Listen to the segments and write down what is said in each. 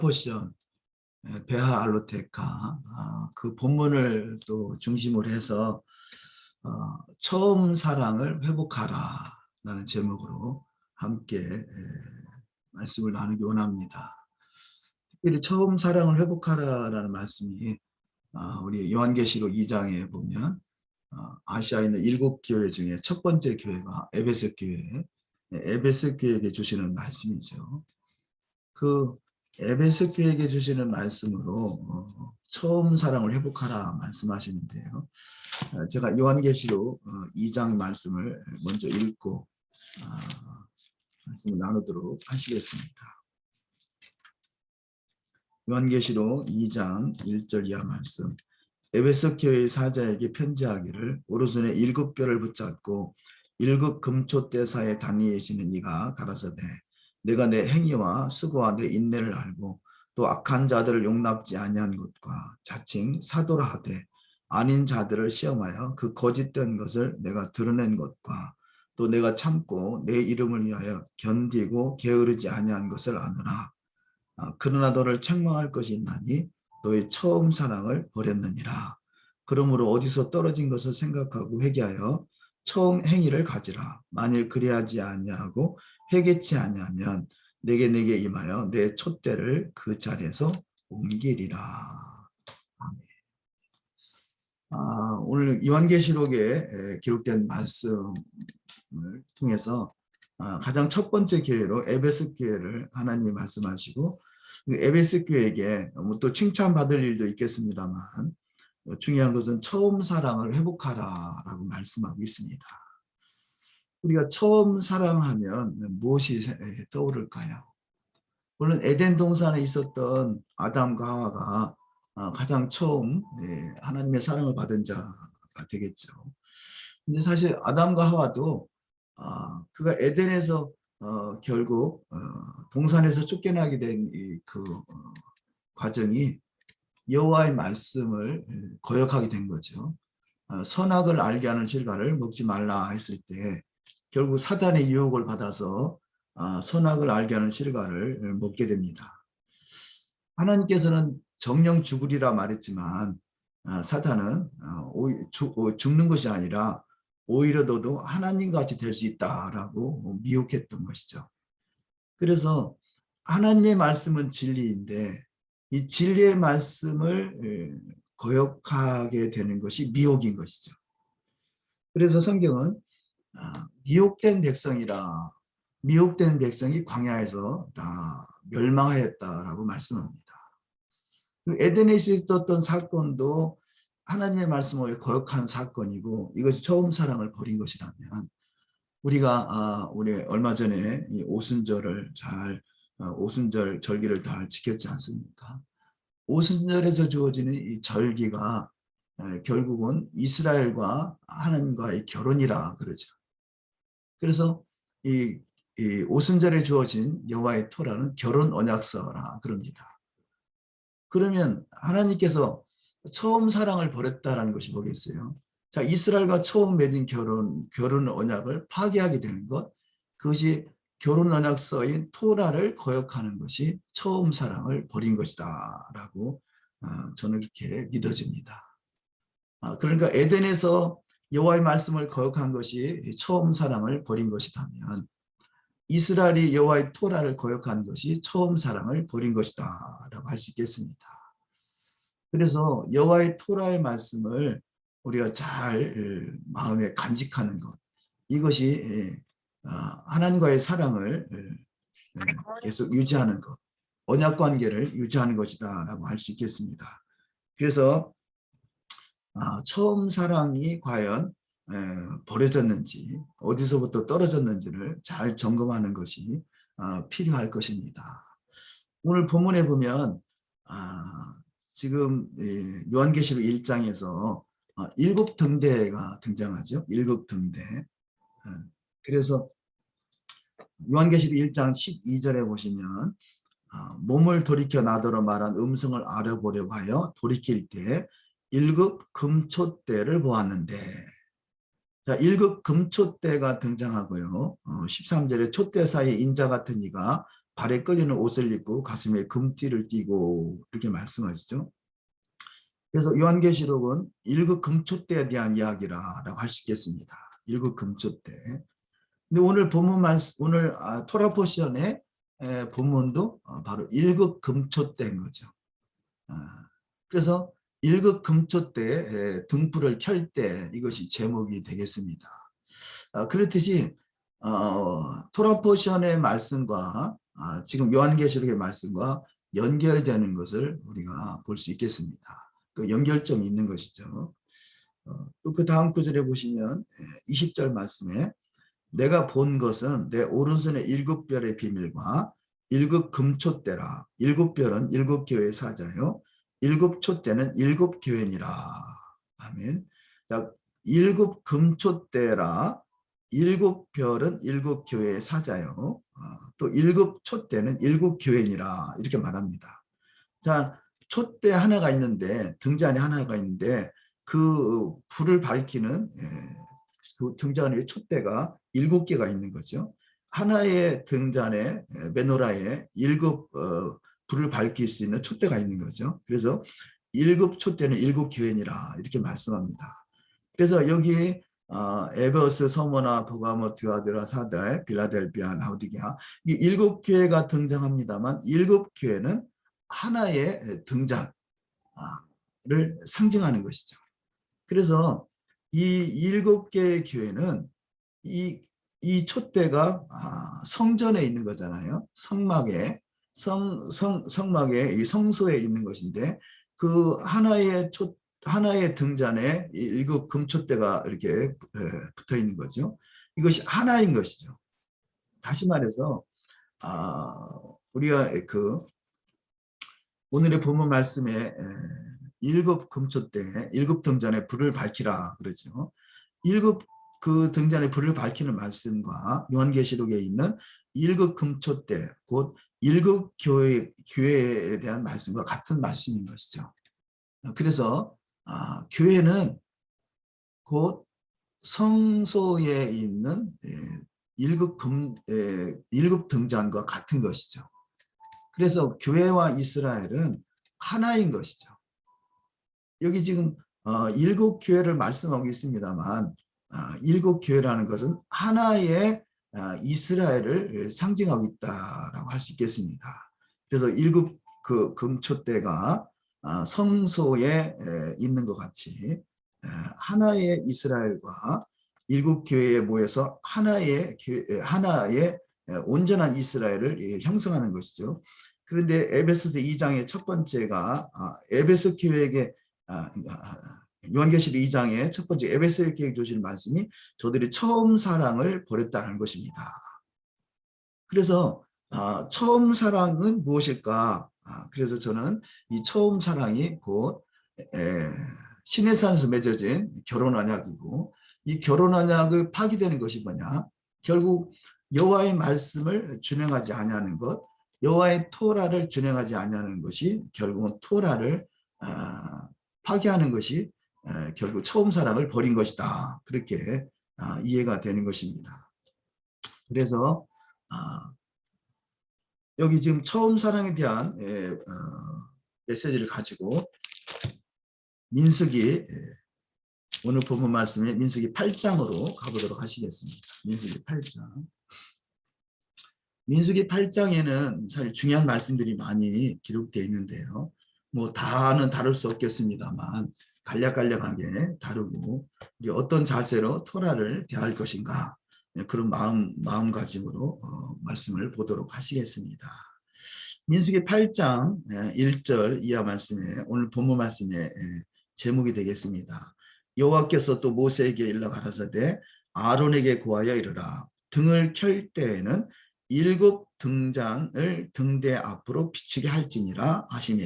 포션 베하 알로테카 그 본문을 또 중심으로 해서 처음 사랑을 회복하라 라는 제목으로 함께 말씀을 나누기 원합니다. 특별히 처음 사랑을 회복하라 라는 말씀이 우리 요한계시록 2장에 보면 아시아에 있는 7교회 중에 첫 번째 교회가 에베소 교회, 에베소 교회에게 주시는 말씀이죠. 그 에베소 교회에게 주시는 말씀으로 처음 사랑을 회복하라 말씀하시는데요. 제가 요한계시록 2장 말씀을 먼저 읽고 말씀을 나누도록 하시겠습니다. 요한계시록 2장 1절 이하 말씀. 에베소 교회의 사자에게 편지하기를 오른손에 7뼈를 붙잡고 7 금초대사에 다니시는 이가 가라사대 내가 내 행위와 수고와 내 인내를 알고 또 악한 자들을 용납지 아니한 것과 자칭 사도라 하되 아닌 자들을 시험하여 그 거짓된 것을 내가 드러낸 것과 또 내가 참고 내 이름을 위하여 견디고 게으르지 아니한 것을 아노라. 그러나 너를 책망할 것이 있나니 너의 처음 사랑을 버렸느니라. 그러므로 어디서 떨어진 것을 생각하고 회개하여 처음 행위를 가지라. 만일 그리하지 아니하고 회개치 아니하면 내게 임하여 내 촛대를 그 자리에서 옮기리라. 아멘. 오늘 요한계시록에 기록된 말씀을 통해서 가장 첫 번째 교회로 에베소 교회를 하나님이 말씀하시고 에베소 교회에게 또 칭찬받을 일도 있겠습니다만 중요한 것은 처음 사랑을 회복하라라고 말씀하고 있습니다. 우리가 처음 사랑하면 무엇이 떠오를까요? 물론 에덴 동산에 있었던 아담과 하와가 가장 처음 하나님의 사랑을 받은 자가 되겠죠. 근데 사실 아담과 하와도 그가 에덴에서 결국 동산에서 쫓겨나게 된 그 과정이 여호와의 말씀을 거역하게 된 거죠. 선악을 알게 하는 실과를 먹지 말라 했을 때 결국 사단의 유혹을 받아서 선악을 알게 하는 실과를 먹게 됩니다. 하나님께서는 정령 죽으리라 말했지만 사탄은 죽는 것이 아니라 오히려 너도 하나님같이 될 수 있다라고 미혹했던 것이죠. 그래서 하나님의 말씀은 진리인데 이 진리의 말씀을 거역하게 되는 것이 미혹인 것이죠. 그래서 성경은 미혹된 백성이라 미혹된 백성이 광야에서 다 멸망하였다라고 말씀합니다. 에덴에서 있었던 사건도 하나님의 말씀을 거역한 사건이고 이것이 처음 사랑을 버린 것이라면 우리가 우리 얼마 전에 이 오순절을 오순절 절기를 잘 지켰지 않습니까? 오순절에서 주어지는 이 절기가 결국은 이스라엘과 하나님과의 결혼이라 그러죠. 그래서 이 오순절에 주어진 여호와의 토라는 결혼 언약서라 그럽니다. 그러면 하나님께서 처음 사랑을 버렸다라는 것이 뭐겠어요? 자, 이스라엘과 처음 맺은 결혼 언약을 파괴하게 되는 것, 그것이 결혼 언약서인 토라를 거역하는 것이 처음 사랑을 버린 것이다라고 저는 그렇게 믿어집니다. 그러니까 에덴에서 여호와의 말씀을 거역한 것이 처음 사랑을 버린 것이라면 이스라엘이 여호와의 토라를 거역한 것이 처음 사랑을 버린 것이다라고 할 수 있겠습니다. 그래서 여호와의 토라의 말씀을 우리가 잘 마음에 간직하는 것, 이것이 하나님과의 사랑을 계속 유지하는 것, 언약 관계를 유지하는 것이다라고 할 수 있겠습니다. 그래서 처음 사랑이 과연 버려졌는지 어디서부터 떨어졌는지를 잘 점검하는 것이 필요할 것입니다. 오늘 본문에 보면 지금 요한계시록 1장에서 7 등대가 등장하죠. 7 등대. 그래서 요한계시록 1장 12절에 보시면 몸을 돌이켜 나더러 말한 음성을 알아보려고 하여 돌이킬 때 1급 금촛대를 보았는데, 자, 1급 금촛대가 등장하고요. 13절에 촛대 사이에 인자 같은 이가 발에 끌리는 옷을 입고 가슴에 금띠를 띠고 이렇게 말씀하시죠. 그래서 요한계시록은 1급 금초대에 대한 이야기라고 할 수 있겠습니다. 1급 금초대. 근데 오늘 본문 말씀, 오늘 토라 포션의 본문도 바로 1급 금초대인 거죠. 그래서 1급 금초대 등불을 켤 때 이것이 제목이 되겠습니다. 그렇듯이 토라 포션의 말씀과 지금 요한계시록의 말씀과 연결되는 것을 우리가 볼 수 있겠습니다. 그 연결점이 있는 것이죠. 또 그 다음 구절에 보시면 20절 말씀에 내가 본 것은 내 오른손의 7별의 비밀과 7 금촛대라. 7별은 7교회의 사자요. 7 촛대는 7 교회니라. 아멘. 자, 7 금촛대라. 7별은 7 교회의 사자요. 또 7 촛대는 7 교회니라. 이렇게 말합니다. 자, 촛대 하나가 있는데, 등잔이 하나가 있는데, 그 불을 밝히는 그 등잔 위에 촛대가 7개가 있는 거죠. 하나의 등잔에 메노라에 7 불을 밝힐 수 있는 촛대가 있는 거죠. 그래서 7 촛대는 7 교회니라 이렇게 말씀합니다. 그래서 여기 에베소서, 서머나, 버가모, 드아드라, 사데, 빌라델비아, 라오디게아 이 7 교회가 등장합니다만 7 교회는 하나의 등잔을 상징하는 것이죠. 그래서 이 7개의 교회는 이 촛대가 성전에 있는 거잖아요. 성막에 이 성소에 있는 것인데 그 하나의 등잔에 7 금촛대가 이렇게 붙어 있는 거죠. 이것이 하나인 것이죠. 다시 말해서 우리가 그 오늘의 본문 말씀에 7 금촛대, 7 등잔에 불을 밝히라 그러죠. 7 그 등잔에 불을 밝히는 말씀과 요한계시록에 있는 7 금촛대, 곧 7 교회에 대한 말씀과 같은 말씀인 것이죠. 그래서 교회는 곧 성소에 있는 7 등잔과 같은 것이죠. 그래서 교회와 이스라엘은 하나인 것이죠. 여기 지금 7 교회를 말씀하고 있습니다만 7 교회라는 것은 하나의 이스라엘을 상징하고 있다라고 할 수 있겠습니다. 그래서 7 그 금촛대가 성소에 있는 것 같이 하나의 이스라엘과 7 교회에 모여서 하나의 온전한 이스라엘을 형성하는 것이죠. 그런데 에베소서 2장의 첫 번째가 에베소 교회에게 요한계시록 2장의 첫 번째 에베소 교회에 주신 말씀이 저들이 처음 사랑을 버렸다는 것입니다. 그래서 처음 사랑은 무엇일까? 그래서 저는 이 처음 사랑이 곧 시내산에서 맺어진 결혼 언약이고 이 결혼 언약을 파기되는 것이 뭐냐? 결국 여호와의 말씀을 준행하지 아니하는 것, 여호와의 토라를 준행하지 아니하는 것이 결국은 토라를 파기하는 것이 결국 처음 사랑을 버린 것이다. 그렇게 이해가 되는 것입니다. 그래서 여기 지금 처음 사랑에 대한 메시지를 가지고 민수기 오늘 본문 말씀에 민수기 8장으로 가보도록 하시겠습니다. 민수기 8장. 민수기 8장에는 사실 중요한 말씀들이 많이 기록되어 있는데요. 뭐 다는 다룰 수 없겠습니다만 간략간략하게 다루고 어떤 자세로 토라를 대할 것인가 그런 마음가짐으로 말씀을 보도록 하시겠습니다. 민수기 8장 1절 이하 말씀에 오늘 본문 말씀의 제목이 되겠습니다. 여호와께서 또 모세에게 일러 가라사대 아론에게 고하여 이르라. 등을 켤 때에는 7 등잔을 등대 앞으로 비추게 할지니라 하시매.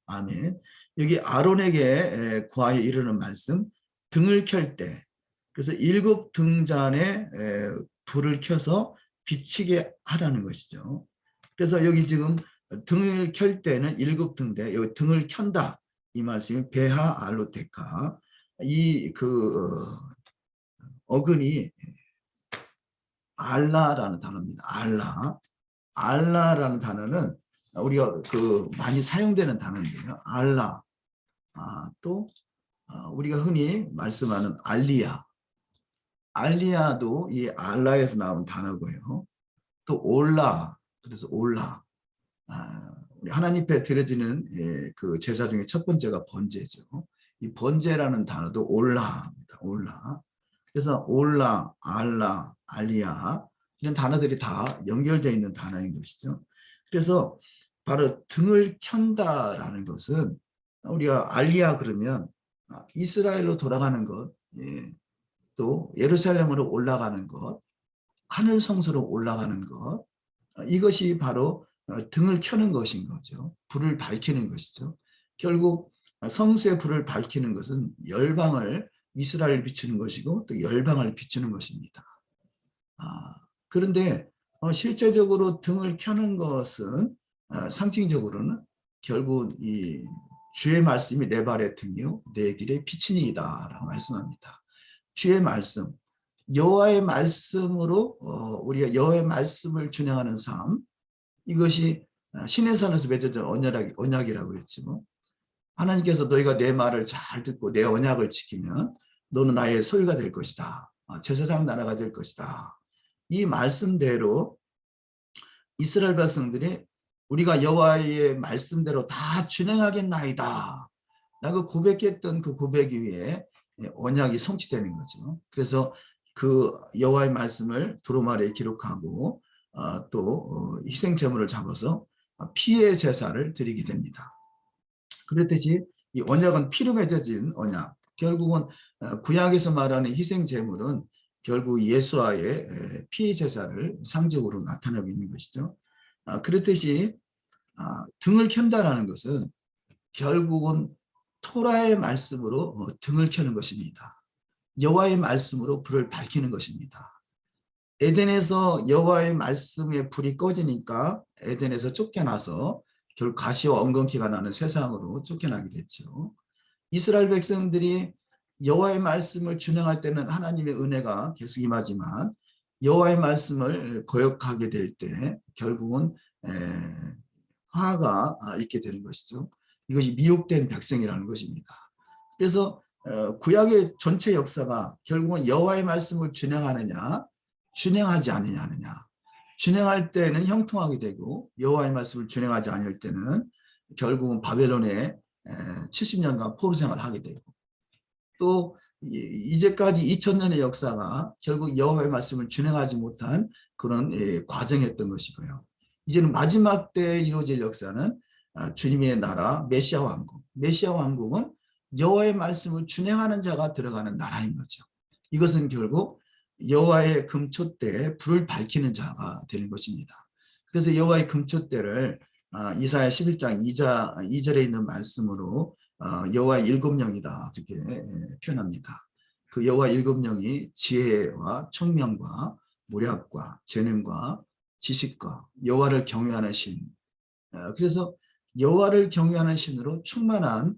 아멘. 여기 아론에게 고하여 이르는 말씀 등을 켤 때 그래서 7 등잔에 불을 켜서 비추게 하라는 것이죠. 그래서 여기 지금 등을 켤 때는 7 등대, 여기 등을 켠다. 이 말씀이 베하 알로테카. 이 어근이 알라라는 단어입니다. 알라. 알라라는 단어는 우리가 많이 사용되는 단어인데요. 알라, 또 우리가 흔히 말씀하는 알리야, 알리야도 이 알라에서 나온 단어고요. 또 올라, 그래서 올라, 우리 하나님 앞에 드려지는 그 제사 중에 첫 번째가 번제죠. 이 번제라는 단어도 올라입니다. 올라. 그래서 올라, 알라, 알리야 이런 단어들이 다 연결되어 있는 단어인 것이죠. 그래서 바로 등을 켠다라는 것은 우리가 알리야 그러면 이스라엘로 돌아가는 것, 또 예루살렘으로 올라가는 것, 하늘 성소로 올라가는 것, 이것이 바로 등을 켜는 것인 거죠. 불을 밝히는 것이죠. 결국 성수의 불을 밝히는 것은 열방을 이스라엘을 비추는 것이고 또 열방을 비추는 것입니다. 그런데 실제적으로 등을 켜는 것은 상징적으로는 결국 이 주의 말씀이 내 발의 등이요 내 길의 빛이니이다라고 말씀합니다. 주의 말씀, 여호와의 말씀으로 우리가 여호와의 말씀을 준행하는 삶, 이것이 신의 산에서 맺어진 언약이라고 했지만 하나님께서 너희가 내 말을 잘 듣고 내 언약을 지키면 너는 나의 소유가 될 것이다. 제사장 나라가 될 것이다. 이 말씀대로 이스라엘 백성들이 우리가 여호와의 말씀대로 다 준행하겠나이다 라고 고백했던 그 고백 위에 언약이 성취되는 거죠. 그래서 그 여호와의 말씀을 두루마리에 기록하고 또 희생 제물을 잡아서 피의 제사를 드리게 됩니다. 그렇듯이 이 언약은 피로 맺어진 언약, 결국은 구약에서 말하는 희생 제물은 결국 예수와의 피의 제사를 상징으로 나타내고 있는 것이죠. 그렇듯이 등을 켠다라는 것은 결국은 토라의 말씀으로 등을 켜는 것입니다. 여호와의 말씀으로 불을 밝히는 것입니다. 에덴에서 여호와의 말씀에 불이 꺼지니까 에덴에서 쫓겨나서 결국 가시와 엉겅퀴가 나는 세상으로 쫓겨나게 됐죠. 이스라엘 백성들이 여호와의 말씀을 준행할 때는 하나님의 은혜가 계속 임하지만 여호와의 말씀을 거역하게 될 때 결국은 화가 있게 되는 것이죠. 이것이 미혹된 백성이라는 것입니다. 그래서 구약의 전체 역사가 결국은 여호와의 말씀을 준행하느냐 준행하지 않느냐, 준행할 때는 형통하게 되고 여호와의 말씀을 준행하지 않을 때는 결국은 바벨론에 70년간 포로 생활을 하게 되고 또 이제까지 2000년의 역사가 결국 여호와의 말씀을 준행하지 못한 그런 과정이었던 것이고요. 이제는 마지막 때에 이루어질 역사는 주님의 나라 메시아 왕국. 메시아 왕국은 여호와의 말씀을 준행하는 자가 들어가는 나라인 거죠. 이것은 결국 여호와의 금초대에 불을 밝히는 자가 되는 것입니다. 그래서 여호와의 금초대를 이사야 11장 2절에 있는 말씀으로 여호와의 7영이다 이렇게 표현합니다. 그 여호와의 7영이 지혜와 청명과 모략과 재능과 지식과 여호와를 경외하는 신. 그래서 여호와를 경외하는 신으로 충만한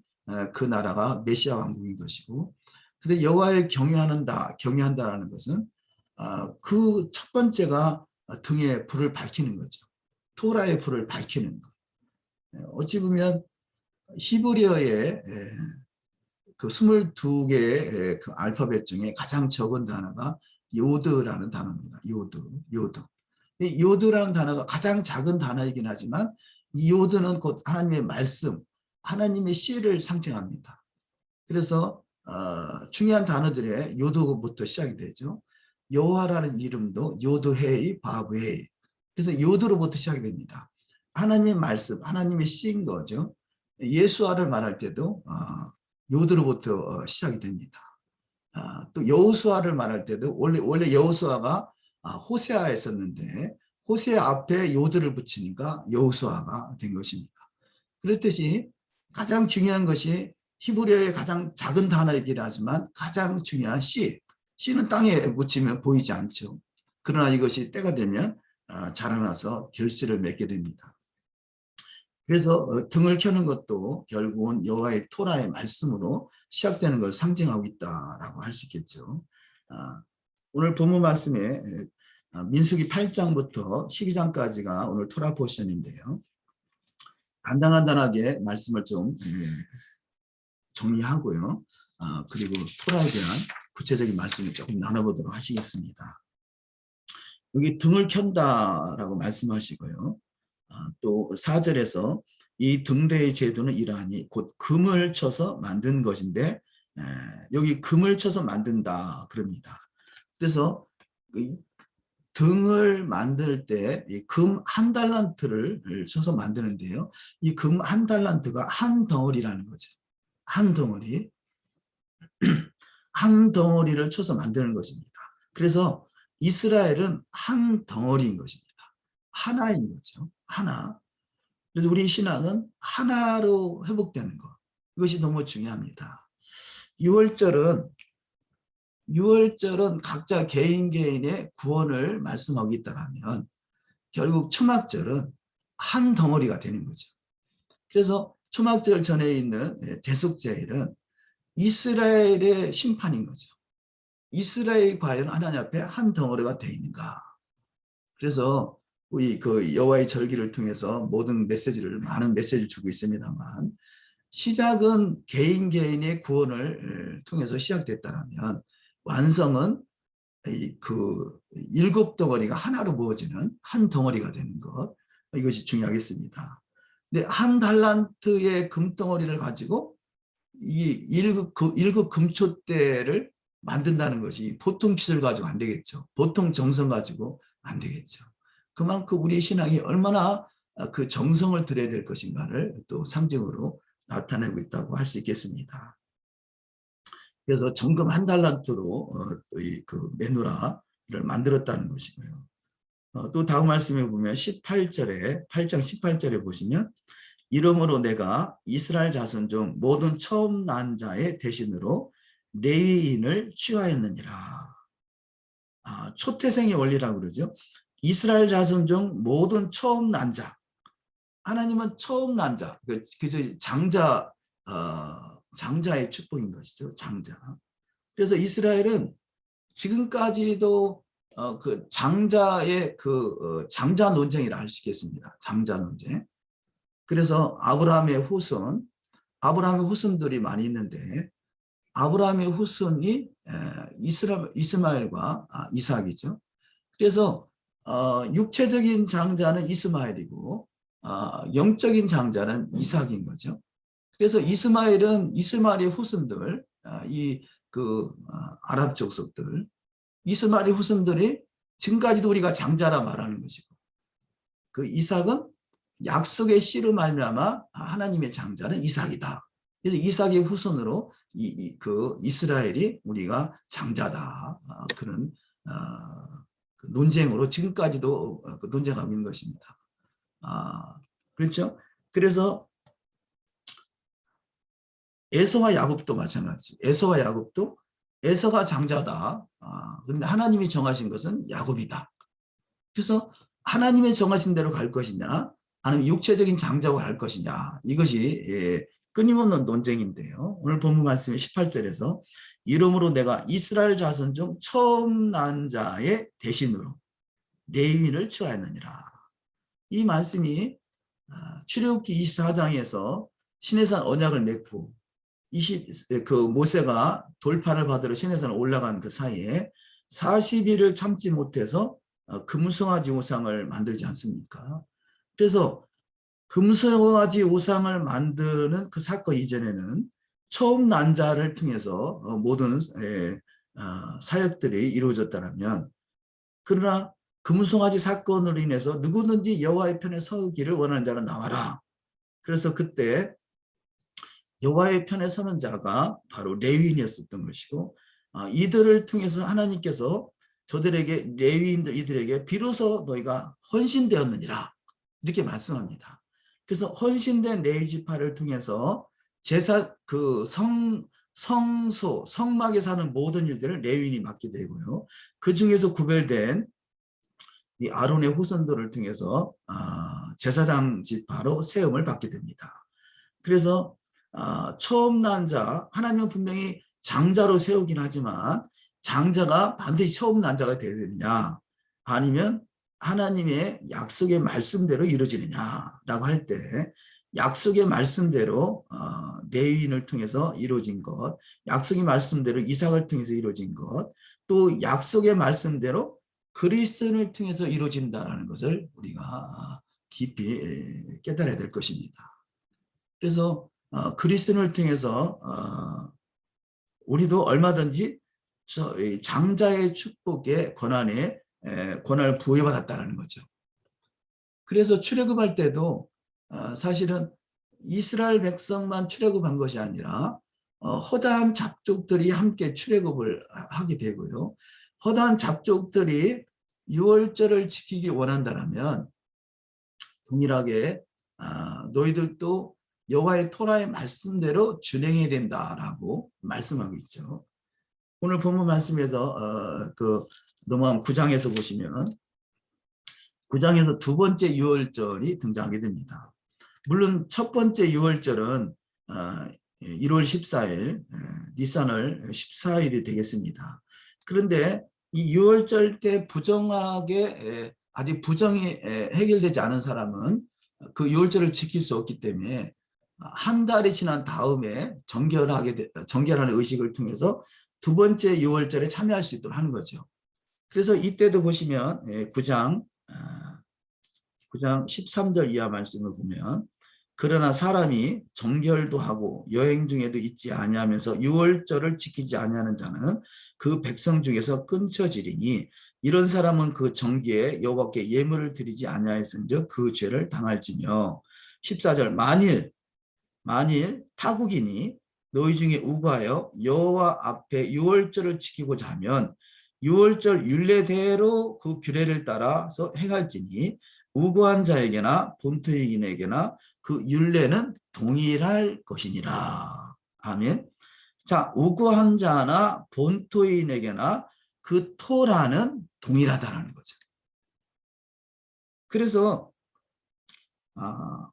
그 나라가 메시아 왕국인 것이고, 그래 여호와를 경외한다라는 것은 그 첫 번째가 등에 불을 밝히는 거죠. 토라의 불을 밝히는 것. 어찌 보면 히브리어의 그 22개의 그 알파벳 중에 가장 적은 단어가 요드라는 단어입니다. 요드. 이 요드라는 단어가 가장 작은 단어이긴 하지만 이 요드는 곧 하나님의 말씀, 하나님의 씨를 상징합니다. 그래서 중요한 단어들의 요드부터 시작이 되죠. 여호와라는 이름도 요드헤이 바브헤이. 그래서 요드로부터 시작이 됩니다. 하나님의 말씀, 하나님의 씨인 거죠. 예수아를 말할 때도 요드로부터 시작이 됩니다. 또 여호수아를 말할 때도 원래 여호수아가 호세아에 있었는데 호세아 앞에 요드를 붙이니까 여호수아가 된 것입니다. 그렇듯이 가장 중요한 것이 히브리어의 가장 작은 단어이긴 하지만 가장 중요한 씨. 씨는 땅에 묻히면 보이지 않죠. 그러나 이것이 때가 되면 자라나서 결실을 맺게 됩니다. 그래서 등을 켜는 것도 결국은 여호와의 토라의 말씀으로 시작되는 것을 상징하고 있다라고 할 수 있겠죠. 오늘 본문 말씀에 민수기 8장부터 12장까지가 오늘 토라 포션인데요. 간단하게 말씀을 좀 정리하고요. 그리고 토라에 대한 구체적인 말씀을 조금 나눠보도록 하시겠습니다. 여기 등을 켠다라고 말씀하시고요. 또 4절에서 이 등대의 제도는 이러하니 곧 금을 쳐서 만든 것인데 여기 금을 쳐서 만든다 그럽니다. 그래서 등을 만들 때 금 한 달란트를 쳐서 만드는데요. 이 금 한 달란트가 한 덩어리라는 거죠. 한 덩어리. 한 덩어리를 쳐서 만드는 것입니다. 그래서 이스라엘은 한 덩어리인 것입니다. 하나인 거죠. 하나. 그래서 우리 신앙은 하나로 회복되는 것. 이것이 너무 중요합니다. 6월절은 각자 개인의 구원을 말씀하겠다면 결국 초막절은 한 덩어리가 되는 거죠. 그래서 초막절 전에 있는 대속제일은 이스라엘의 심판인 거죠. 이스라엘이 과연 하나님 앞에 한 덩어리가 되어 있는가. 그래서 우리 그 여호와의 절기를 통해서 모든 많은 메시지를 주고 있습니다만 시작은 개인의 구원을 통해서 시작됐다면 완성은 그 7덩어리가 하나로 모어지는 한 덩어리가 되는 것, 이것이 중요하겠습니다. 근데 한 달란트의 금덩어리를 가지고 이 일곱 금초대를 만든다는 것이 보통 기술 가지고 안 되겠죠. 보통 정성 가지고 안 되겠죠. 그만큼 우리 신앙이 얼마나 그 정성을 들여야 될 것인가를 또 상징으로 나타내고 있다고 할 수 있겠습니다. 그래서 정금 한 달란트로 그 메누라를 만들었다는 것이고요. 또 다음 말씀에 보면 8장 18절에 보시면 이러므로 내가 이스라엘 자손 중 모든 처음 난 자의 대신으로 레위인을 취하였느니라. 초태생의 원리라고 그러죠. 이스라엘 자손 중 모든 처음 난 자. 하나님은 처음 난 자. 그래서 장자의 축복인 것이죠. 장자. 그래서 이스라엘은 지금까지도 그 장자의 장자 논쟁이라 할 수 있겠습니다. 장자 논쟁. 그래서 아브라함의 후손들이 많이 있는데 아브라함의 후손이 이스마엘과 이삭이죠. 그래서 육체적인 장자는 이스마엘이고 영적인 장자는 이삭인 거죠. 그래서 이스마엘의 후손들, 아랍 족속들, 이스마엘의 후손들이 지금까지도 우리가 장자라 말하는 것이고, 그 이삭은 약속의 씨로 말미암아 하나님의 장자는 이삭이다. 그래서 이삭의 후손으로 그 이스라엘이 우리가 장자다. 그런 그 논쟁으로 지금까지도 논쟁하고 있는 것입니다. 그렇죠? 그래서 에서와 야곱도 마찬가지. 에서가 장자다. 그런데 하나님이 정하신 것은 야곱이다. 그래서 하나님의 정하신 대로 갈 것이냐, 아니면 육체적인 장자로 갈 것이냐, 이것이 끊임없는 논쟁인데요. 오늘 본문 말씀의 18절에서 이러므로 내가 이스라엘 자손 중 처음 난 자의 대신으로 레위인을 취하였느니라. 이 말씀이 출애굽기 24장에서 시내산 언약을 맺고 모세가 돌판을 받으러 시내산에 올라간 그 사이에 40일을 참지 못해서 금송아지 우상을 만들지 않습니까? 그래서 금송아지 우상을 만드는 그 사건 이전에는 처음 난 자를 통해서 모든 사역들이 이루어졌다면, 그러나 금송아지 사건으로 인해서 누구든지 여호와의 편에 서기를 원하는 자는 나와라. 그래서 그때 여호와의 편에 서는 자가 바로 레위인이었던 것이고, 이들을 통해서 하나님께서 이들에게 비로소 너희가 헌신되었느니라 이렇게 말씀합니다. 그래서 헌신된 레위 지파를 통해서 성막에 사는 모든 일들을 레위인이 맡게 되고요. 그 중에서 구별된 이 아론의 후손들을 통해서 제사장 지파로 세움을 받게 됩니다. 그래서 처음 난 자, 하나님은 분명히 장자로 세우긴 하지만 장자가 반드시 처음 난 자가 되어야 되느냐, 아니면 하나님의 약속의 말씀대로 이루어지느냐라고 할 때 약속의 말씀대로 레위인을 통해서 이루어진 것, 약속의 말씀대로 이삭을 통해서 이루어진 것, 또 약속의 말씀대로 그리스도를 통해서 이루어진다는 것을 우리가 깊이 깨달아야 될 것입니다. 그래서 그리스도를 통해서 우리도 얼마든지 장자의 축복의 권한을 부여받았다는 거죠. 그래서 출애굽할 때도 사실은 이스라엘 백성만 출애굽한 것이 아니라 허다한 잡족들이 함께 출애굽을 하게 되고요. 허다한 잡족들이 유월절을 지키기 원한다면 동일하게 너희들도 여호와의 토라의 말씀대로 준행해야 된다라고 말씀하고 있죠. 오늘 본문 말씀에서 넘어간 9장에서 보시면 9장에서 두 번째 유월절이 등장하게 됩니다. 물론 첫 번째 유월절은 1월 14일, 니산월 14일이 되겠습니다. 그런데 이 유월절 때 부정하게 아직 부정이 해결되지 않은 사람은 그 유월절을 지킬 수 없기 때문에 한 달이 지난 다음에 정결하는 의식을 통해서 두 번째 유월절에 참여할 수 있도록 하는 거죠. 그래서 이때도 보시면 9장 13절 이하 말씀을 보면 그러나 사람이 정결도 하고 여행 중에도 있지 아니하면서 유월절을 지키지 아니하는 자는 그 백성 중에서 끊쳐지리니 이런 사람은 그 정기에 여호와께 예물을 드리지 아니하였은즉 그 죄를 당할지며 14절 만일 타국인이 너희 중에 우고하여 여호와 앞에 유월절을 지키고자 하면 유월절 율례대로 그 규례를 따라서 행할지니 우고한 자에게나 본토인에게나 그 율례는 동일할 것이니라. 아멘. 자, 우고한 자나 본토인에게나 그 토라는 동일하다라는 거죠. 그래서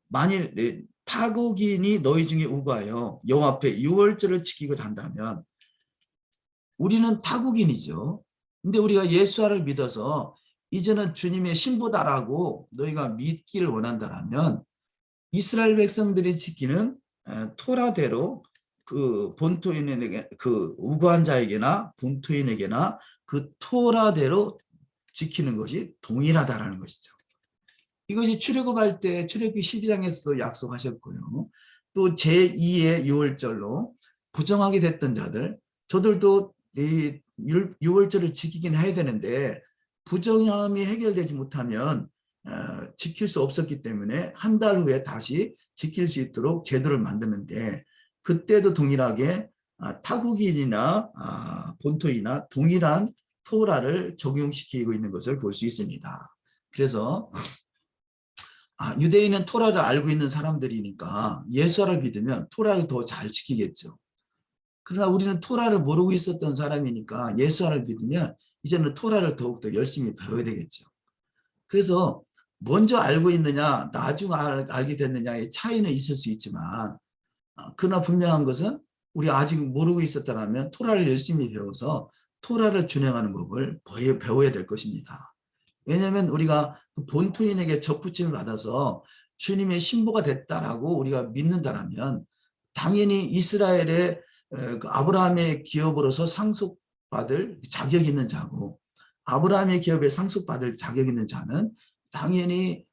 만일 타국인이 너희 중에 우고하여 여호와 앞에 유월절을 지키고 한다면 우리는 타국인이죠. 근데 우리가 예수를 믿어서 이제는 주님의 신부다라고 너희가 믿기를 원한다면 이스라엘 백성들이 지키는 토라대로 그 본토인에게 그 우고한 자에게나 본토인에게나 그 토라대로 지키는 것이 동일하다라는 것이죠. 이것이 출애굽할 때 출애굽기 12장에서도 약속하셨고요. 또 제2의 유월절로 부정하게 됐던 자들, 저들도 이 유월절을 지키긴 해야 되는데 부정함이 해결되지 못하면 지킬 수 없었기 때문에 한 달 후에 다시 지킬 수 있도록 제도를 만드는데 그때도 동일하게 타국인이나 본토이나 동일한 토라를 적용시키고 있는 것을 볼 수 있습니다. 그래서 유대인은 토라를 알고 있는 사람들이니까 예수를 믿으면 토라를 더 잘 지키겠죠. 그러나 우리는 토라를 모르고 있었던 사람이니까 예수를 믿으면 이제는 토라를 더욱더 열심히 배워야 되겠죠. 그래서 먼저 알고 있느냐 나중에 알게 됐느냐의 차이는 있을 수 있지만 그러나 분명한 것은 우리 아직 모르고 있었다면 토라를 열심히 배워서 토라를 준행하는 법을 배워야 될 것입니다. 왜냐하면 우리가 그 본토인에게 접붙임을 받아서 주님의 신부가 됐다라고 우리가 믿는다라면 당연히 이스라엘의 그 아브라함의 기업으로서 상속받을 자격 있는 자고 아브라함의 기업에 상속받을 자격 있는 자는 당연히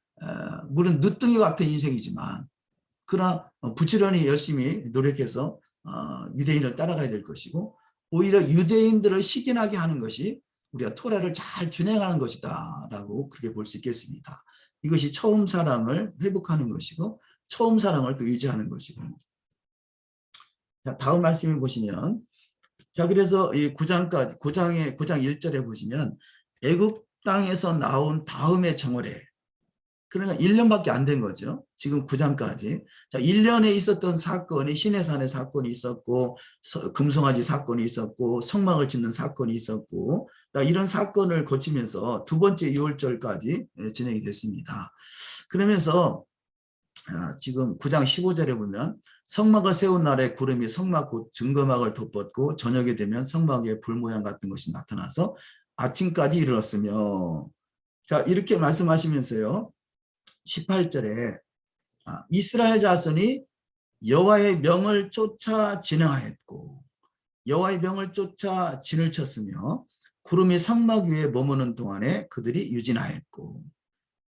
물론 늦둥이 같은 인생이지만 그러나 부지런히 열심히 노력해서 유대인을 따라가야 될 것이고 오히려 유대인들을 식인하게 하는 것이 우리가 토라를 잘 준행하는 것이다 라고 그렇게 볼 수 있겠습니다. 이것이 처음 사랑을 회복하는 것이고 처음 사랑을 또 유지하는 것이고 자, 다음 말씀을 보시면 자 그래서 이 9장 1절에 보시면 애굽 땅에서 나온 다음의 정월에 그러니까 1년밖에 안 된 거죠. 지금 9장까지. 자, 1년에 있었던 사건이 시내산의 사건이 있었고 금송아지 사건이 있었고 성막을 짓는 사건이 있었고 이런 사건을 거치면서 두 번째 유월절까지 진행이 됐습니다. 그러면서 지금 9장 15절에 보면 성막을 세운 날에 구름이 성막 곧 증거막을 덮었고 저녁이 되면 성막에 불 모양 같은 것이 나타나서 아침까지 이르렀으며 자, 이렇게 말씀하시면서요. 18절에 이스라엘 자손이 여호와의 명을 쫓아 진행하였고 여호와의 명을 쫓아 진을 쳤으며 구름이 성막 위에 머무는 동안에 그들이 유진하였고.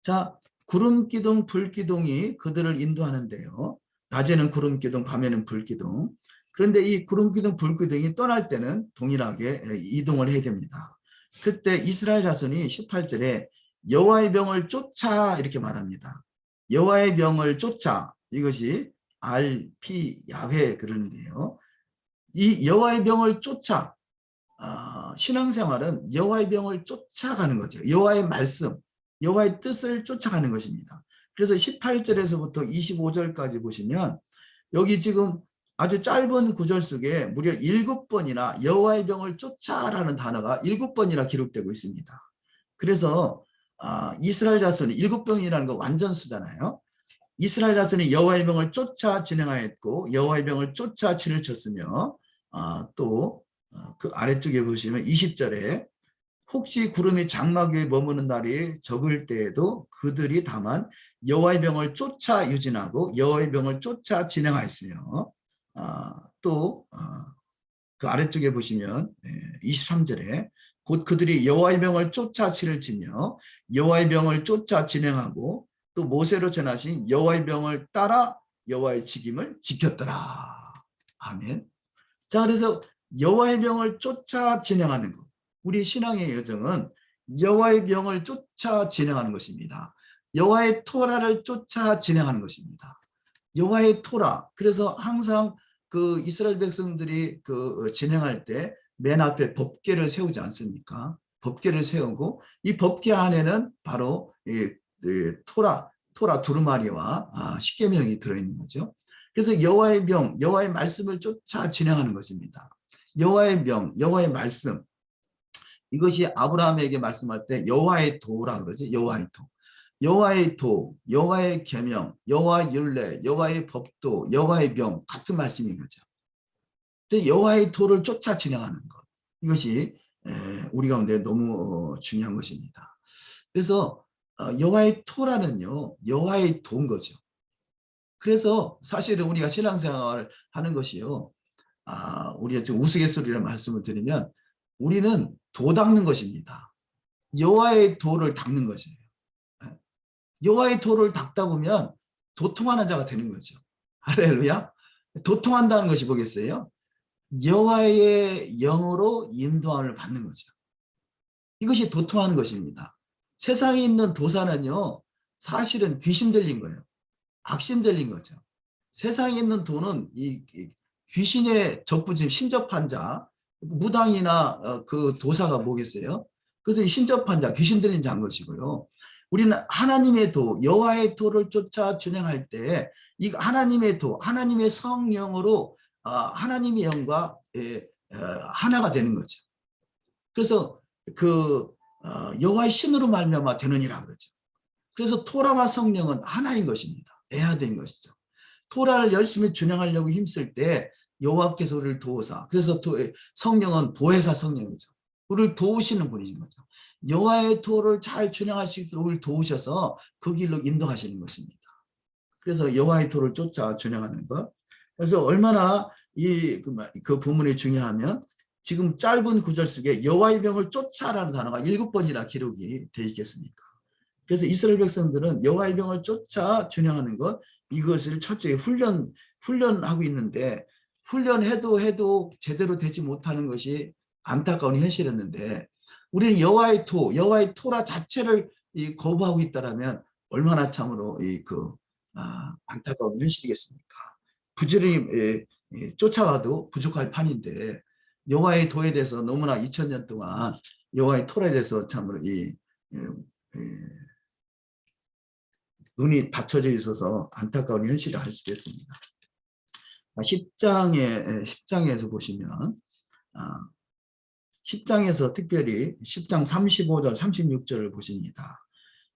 자, 구름 기둥 불 기둥이 그들을 인도하는데요. 낮에는 구름 기둥, 밤에는 불 기둥. 그런데 이 구름 기둥 불 기둥이 떠날 때는 동일하게 이동을 해야 됩니다. 그때 이스라엘 자손이 18절에 여호와의 명을 쫓아 이렇게 말합니다. 여호와의 명을 쫓아, 이것이 RP 야훼 그러는데요. 이 여호와의 명을 쫓아, 신앙생활은 여호와의 명을 쫓아가는 거죠. 여호와의 말씀, 여호와의 뜻을 쫓아가는 것입니다. 그래서 18절에서부터 25절까지 보시면 여기 지금 아주 짧은 구절 속에 무려 7번이나 여호와의 명을 쫓아라는 단어가 7번이나 기록되고 있습니다. 그래서 이스라엘 자손이 7번이라는 건 완전수잖아요. 이스라엘 자손이 여호와의 명을 쫓아 진행하였고 여호와의 명을 쫓아 진을 쳤으며 또 그 아래쪽에 보시면 20절에 혹시 구름이 장막 위에 머무는 날이 적을 때에도 그들이 다만 여호와의 명을 쫓아 유진하고 여호와의 명을 쫓아 진행하였으며 또 그 아래쪽에 보시면 23절에 곧 그들이 여호와의 명을 쫓아 진을 치며 여호와의 명을 쫓아 진행하고 또 모세로 전하신 여호와의 명을 따라 여호와의 직임을 지켰더라. 아멘. 자, 그래서 여호와의 명을 쫓아 진행하는 것. 우리 신앙의 여정은 여호와의 명을 쫓아 진행하는 것입니다. 여호와의 토라를 쫓아 진행하는 것입니다. 여호와의 토라. 그래서 항상 그 이스라엘 백성들이 그 진행할 때 맨 앞에 법궤를 세우지 않습니까? 법궤를 세우고 이 법궤 안에는 바로 이 토라 두루마리와 십계명이 들어있는 거죠. 그래서 여호와의 명, 여호와의 말씀을 쫓아 진행하는 것입니다. 여호와의 명, 여호와의 말씀, 이것이 아브라함에게 말씀할 때 여호와의 도라 그러죠. 여호와의 도. 여호와의 도, 여호와의 계명, 여호와의 율례, 여호와의 법도, 여호와의 명 같은 말씀인 거죠. 여호와의 도를 쫓아 진행하는 것. 이것이 우리 가운데 너무 중요한 것입니다. 그래서 여호와의 토라는요. 여호와의 도인 거죠. 그래서 사실은 우리가 신앙생활을 하는 것이요. 우리가 좀 우스갯소리를 말씀을 드리면 우리는 도 닦는 것입니다. 여호와의 도를 닦는 것이에요. 여호와의 도를 닦다 보면 도통하는 자가 되는 거죠. 할렐루야. 도통한다는 것이 뭐겠어요? 여호와의 영으로 인도함을 받는 거죠. 이것이 도통하는 것입니다. 세상에 있는 도사는요. 사실은 귀신 들린 거예요. 악신 들린 거죠. 세상에 있는 도는 이 귀신의 적부심 신접한 자, 무당이나 그 도사가 뭐겠어요? 그것은 신접한 자, 귀신 들린 자인 것이고요. 우리는 하나님의 도, 여호와의 도를 쫓아 진행할 때 이 하나님의 도, 하나님의 성령으로 하나님의 영과 하나가 되는 거죠. 그래서 그 여호와의 신으로 말미암아 되느니라 그러죠. 그래서 토라와 성령은 하나인 것입니다. 애하된 것이죠. 토라를 열심히 준행하려고 힘쓸 때 여호와께서 우리를 도우사. 그래서 성령은 보혜사 성령이죠. 우리를 도우시는 분이신 거죠. 여호와의 도를 잘 준행할 수 있도록 우리를 도우셔서 그 길로 인도하시는 것입니다. 그래서 여호와의 도를 쫓아 준행하는 것. 그래서 얼마나 그 부분이 중요하면 지금 짧은 구절 속에 여호와의 명을 쫓아라는 단어가 7번이나 기록이 되어 있겠습니까? 그래서 이스라엘 백성들은 여호와의 명을 쫓아 준행하는 것, 이것을 첫째 훈련하고 있는데 훈련해도 제대로 되지 못하는 것이 안타까운 현실이었는데 우리는 여호와의 토라 자체를 거부하고 있다라면 얼마나 참으로 안타까운 현실이겠습니까? 부지런히 쫓아가도 부족할 판인데 여호와의 도에 대해서 너무나 2000년 동안 여호와의 토라에 대해서 참으로 눈이 닫혀져 있어서 안타까운 현실을 할 수도 있습니다. 10장에서 보시면 10장에서 특별히 10장 35절 36절을 보십니다.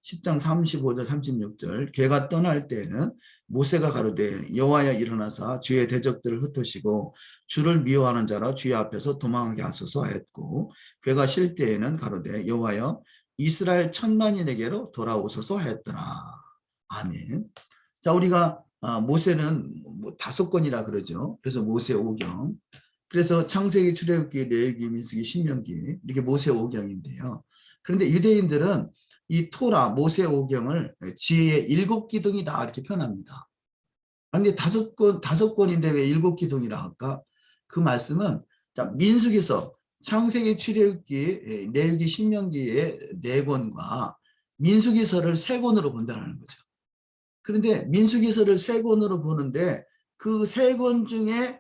10장 35절 36절 걔가 떠날 때에는 모세가 가로되 여호와여 일어나사 주의 대적들을 흩으시고 주를 미워하는 자라 주의 앞에서 도망하게 하소서 하였고 걔가 쉴 때에는 가로되 여호와여 이스라엘 천만인에게로 돌아오소서 하였더라. 아멘. 자, 우리가 모세는 뭐 5권이라 그러죠. 그래서 모세 오경. 그래서 창세기, 출애굽기, 레위기, 민수기, 신명기 이렇게 모세 오경인데요. 그런데 유대인들은 이 토라 모세 오경을 지혜의 7기둥이다 이렇게 표현합니다. 그런데 5권인데 왜 7기둥이라 할까? 그 말씀은 자, 민수기서, 창세기, 출애굽기, 레위기, 신명기의 4권과 민수기서를 3권으로 본다는 거죠. 그런데 민수기서를 3권으로 보는데 그 3권 중에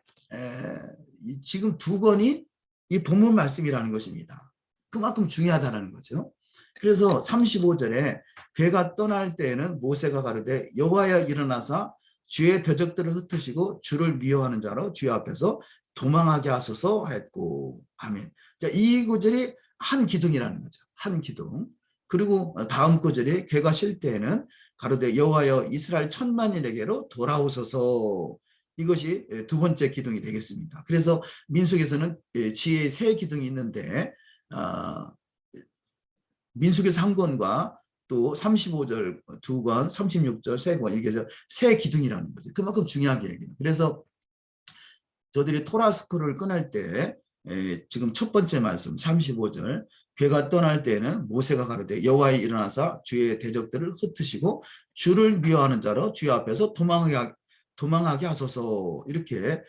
지금 2권이 이 본문 말씀이라는 것입니다. 그만큼 중요하다는 거죠. 그래서 35절에 괴가 떠날 때에는 모세가 가로되 여호와여 일어나사 주의 대적들을 흩으시고 주를 미워하는 자로 주의 앞에서 도망하게 하소서 하였고. 아멘. 자, 이 구절이 한 기둥이라는 거죠. 한 기둥. 그리고 다음 구절이 괴가 쉴 때에는 가로되 여호와여 이스라엘 천만인에게로 돌아오소서. 이것이 2번째 기둥이 되겠습니다. 그래서 민수기에서는 지혜의 3기둥이 있는데 민수기에서 1권과 또 35절 2권, 36절 3권 이렇게 해서 3기둥이라는 거죠. 그만큼 중요하게 얘기해요. 그래서 저들이 토라 스쿨을 끝날 때 지금 첫 번째 말씀 35절 괴가 떠날 때에는 모세가 가로되 여호와여 일어나사 주의 대적들을 흩으시고 주를 미워하는 자로 주의 앞에서 도망하게 하소서. 이렇게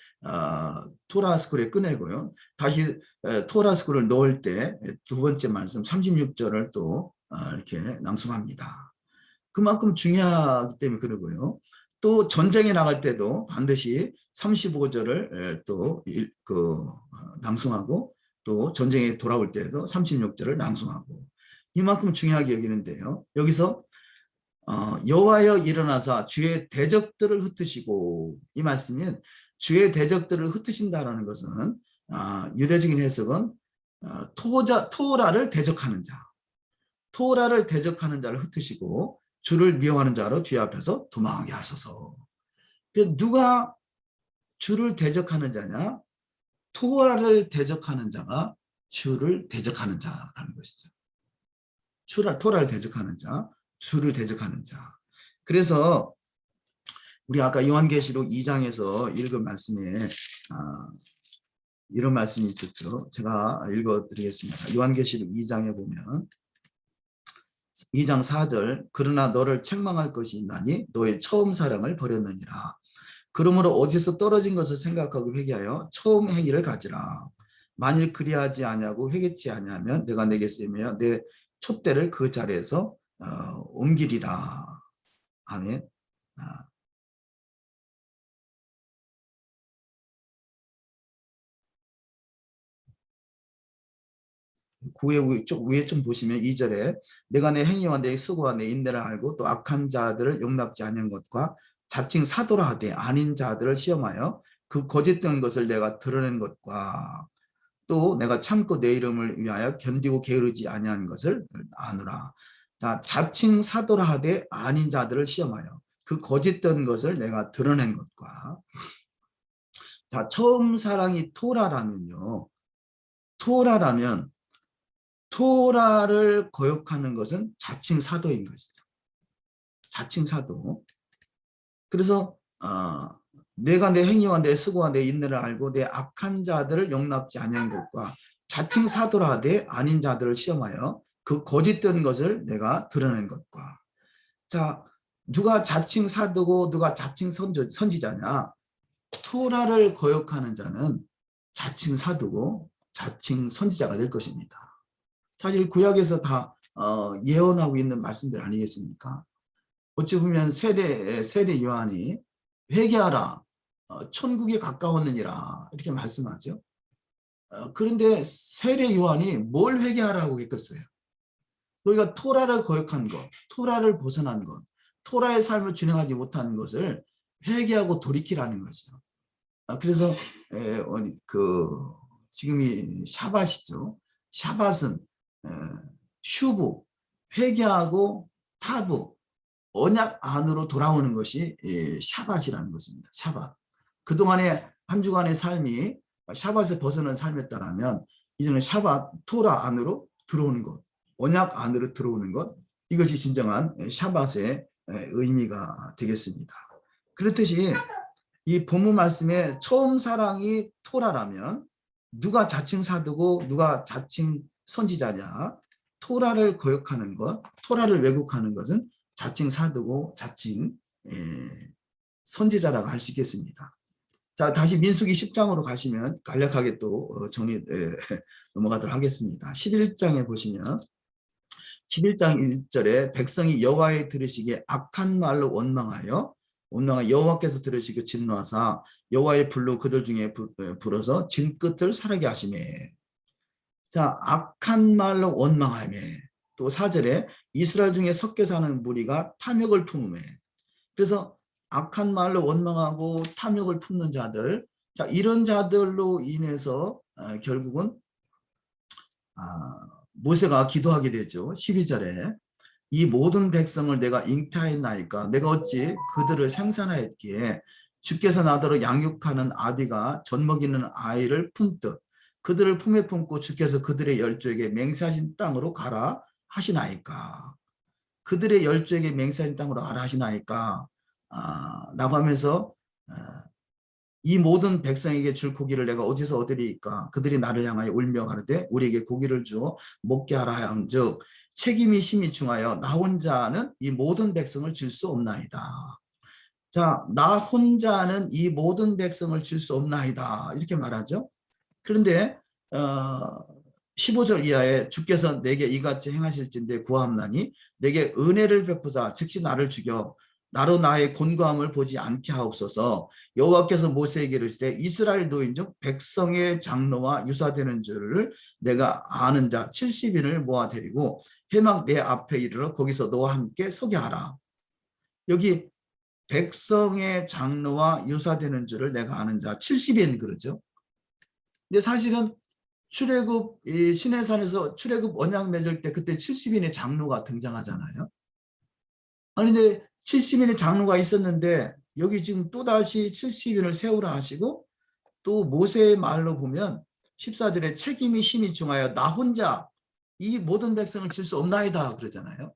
토라 스쿨에 끝내고요. 다시 토라 스쿨을 넣을 때 2번째 말씀 36절을 또 이렇게 낭송합니다. 그만큼 중요하기 때문에 그러고요. 또 전쟁에 나갈 때도 반드시 35절을 또 낭송하고 또 전쟁에 돌아올 때도 36절을 낭송하고 이만큼 중요하게 여기는데요. 여기서 여호와여 일어나사 주의 대적들을 흩으시고, 이 말씀은 주의 대적들을 흩으신다라는 것은 유대적인 해석은 토라를 대적하는 자, 토라를 대적하는 자를 흩으시고 주를 미워하는 자로 주의 앞에서 도망하게 하소서. 그래서 누가 주를 대적하는 자냐? 토라를 대적하는 자가 주를 대적하는 자라는 것이죠. 토라를 대적하는 자, 주를 대적하는 자. 그래서 우리 아까 요한계시록 2장에서 읽은 말씀에 이런 말씀이 있었죠. 제가 읽어드리겠습니다. 요한계시록 2장에 보면 2장 4절 그러나 너를 책망할 것이 있나니 너의 처음 사랑을 버렸느니라. 그러므로 어디서 떨어진 것을 생각하고 회개하여 처음 행위를 가지라. 만일 그리하지 아니하고 회개치 아니하면 내가 내게 쓰며 내 촛대를 그 자리에서 옮기리라. 아멘. 위에 좀 보시면 2절에 내가 내 행위와 내 수고와 내 인내를 알고 또 악한 자들을 용납지 않은 것과 자칭 사도라 하되 아닌 자들을 시험하여 그 거짓된 것을 내가 드러낸 것과 또 내가 참고 내 이름을 위하여 견디고 게으르지 아니한 것을 아노라. 자, 자칭 사도라 하되 아닌 자들을 시험하여 그 거짓된 것을 내가 드러낸 것과 자, 처음 사랑이 토라라면요. 토라라면 토라를 거역하는 것은 자칭 사도인 것이죠. 자칭 사도. 그래서 내가 내 행위와 내 수고와 내 인내를 알고 내 악한 자들을 용납지 아니한 것과 자칭 사도라 하되 아닌 자들을 시험하여 그 거짓된 것을 내가 드러낸 것과. 자, 누가 자칭 사도고 누가 자칭 선지자냐? 토라를 거역하는 자는 자칭 사도고 자칭 선지자가 될 것입니다. 사실 구약에서 다 예언하고 있는 말씀들 아니겠습니까? 어찌 보면 세례 요한이 회개하라 천국에 가까웠느니라 이렇게 말씀하죠. 그런데 세례 요한이 뭘 회개하라고 했겠어요? 우리가 토라를 거역한 것, 토라를 벗어난 것, 토라의 삶을 준행하지 못한 것을 회개하고 돌이키라는 것이죠. 그래서 지금이 샤밧이죠. 샤밧은 슈브, 회개하고 타부, 언약 안으로 돌아오는 것이 샤밧이라는 것입니다. 샤밧. 그동안의 한 주간의 삶이 샤밧을 벗어난 삶이었다면 이제는 샤밧, 토라 안으로 들어오는 것. 언약 안으로 들어오는 것, 이것이 진정한 샤밧의 의미가 되겠습니다. 그렇듯이 이 본문 말씀에 처음 사랑이 토라라면 누가 자칭 사도고 누가 자칭 선지자냐? 토라를 거역하는 것, 토라를 왜곡하는 것은 자칭 사도고 자칭 선지자라고 할 수 있겠습니다. 자, 다시 민수기 10장으로 가시면 간략하게 또 넘어가도록 하겠습니다. 11장에 보시면 11장 1절에 백성이 여호와의 들으시기에 악한 말로 원망하여 여호와께서 들으시고 진노하사 여호와의 불로 그들 중에 불어서 진끝을 사르게 하시매. 자, 악한 말로 원망하며 또 4절에 이스라엘 중에 섞여 사는 무리가 탐욕을 품으매. 그래서 악한 말로 원망하고 탐욕을 품는 자들, 자, 이런 자들로 인해서 결국은 모세가 기도하게 되죠. 12절에 이 모든 백성을 내가 잉태하였나이까 내가 어찌 그들을 생산하였기에 주께서 나더러 양육하는 아비가 젖먹이는 아이를 품듯 그들을 품에 품고 주께서 그들의 열조에게 맹세하신 땅으로 가라 하시나이까. 그들의 열조에게 맹세하신 땅으로 가라 하시나이까 라고 하면서 이 모든 백성에게 줄 고기를 내가 어디서 얻으리이까. 그들이 나를 향하여 울며 가르되 우리에게 고기를 주어 먹게 하라 하은즉 책임이 심히 중하여 나 혼자는 이 모든 백성을 줄 수 없나이다. 자, 나 혼자는 이 모든 백성을 줄 수 없나이다. 이렇게 말하죠. 그런데 15절 이하에 주께서 내게 이같이 행하실진대 구하옵나니 내게 은혜를 베푸사 즉시 나를 죽여 나로 나의 곤고함을 보지 않게 하옵소서. 여호와께서 모세에게 이르시되 이스라엘 노인 중 백성의 장로와 유사되는 줄을 내가 아는 자 70인을 모아 데리고 해막 내 앞에 이르러 거기서 너와 함께 서게 하라. 여기 백성의 장로와 유사되는 줄을 내가 아는 자 70인 그러죠. 근데 사실은 출애굽 시내산에서 출애굽 언약 맺을 때 그때 70인의 장로가 등장하잖아요. 아니 근데 70인의 장로가 있었는데 여기 지금 또다시 70인을 세우라 하시고 또 모세의 말로 보면 14절에 책임이 심히 중하여 나 혼자 이 모든 백성을 칠 수 없나이다 그러잖아요.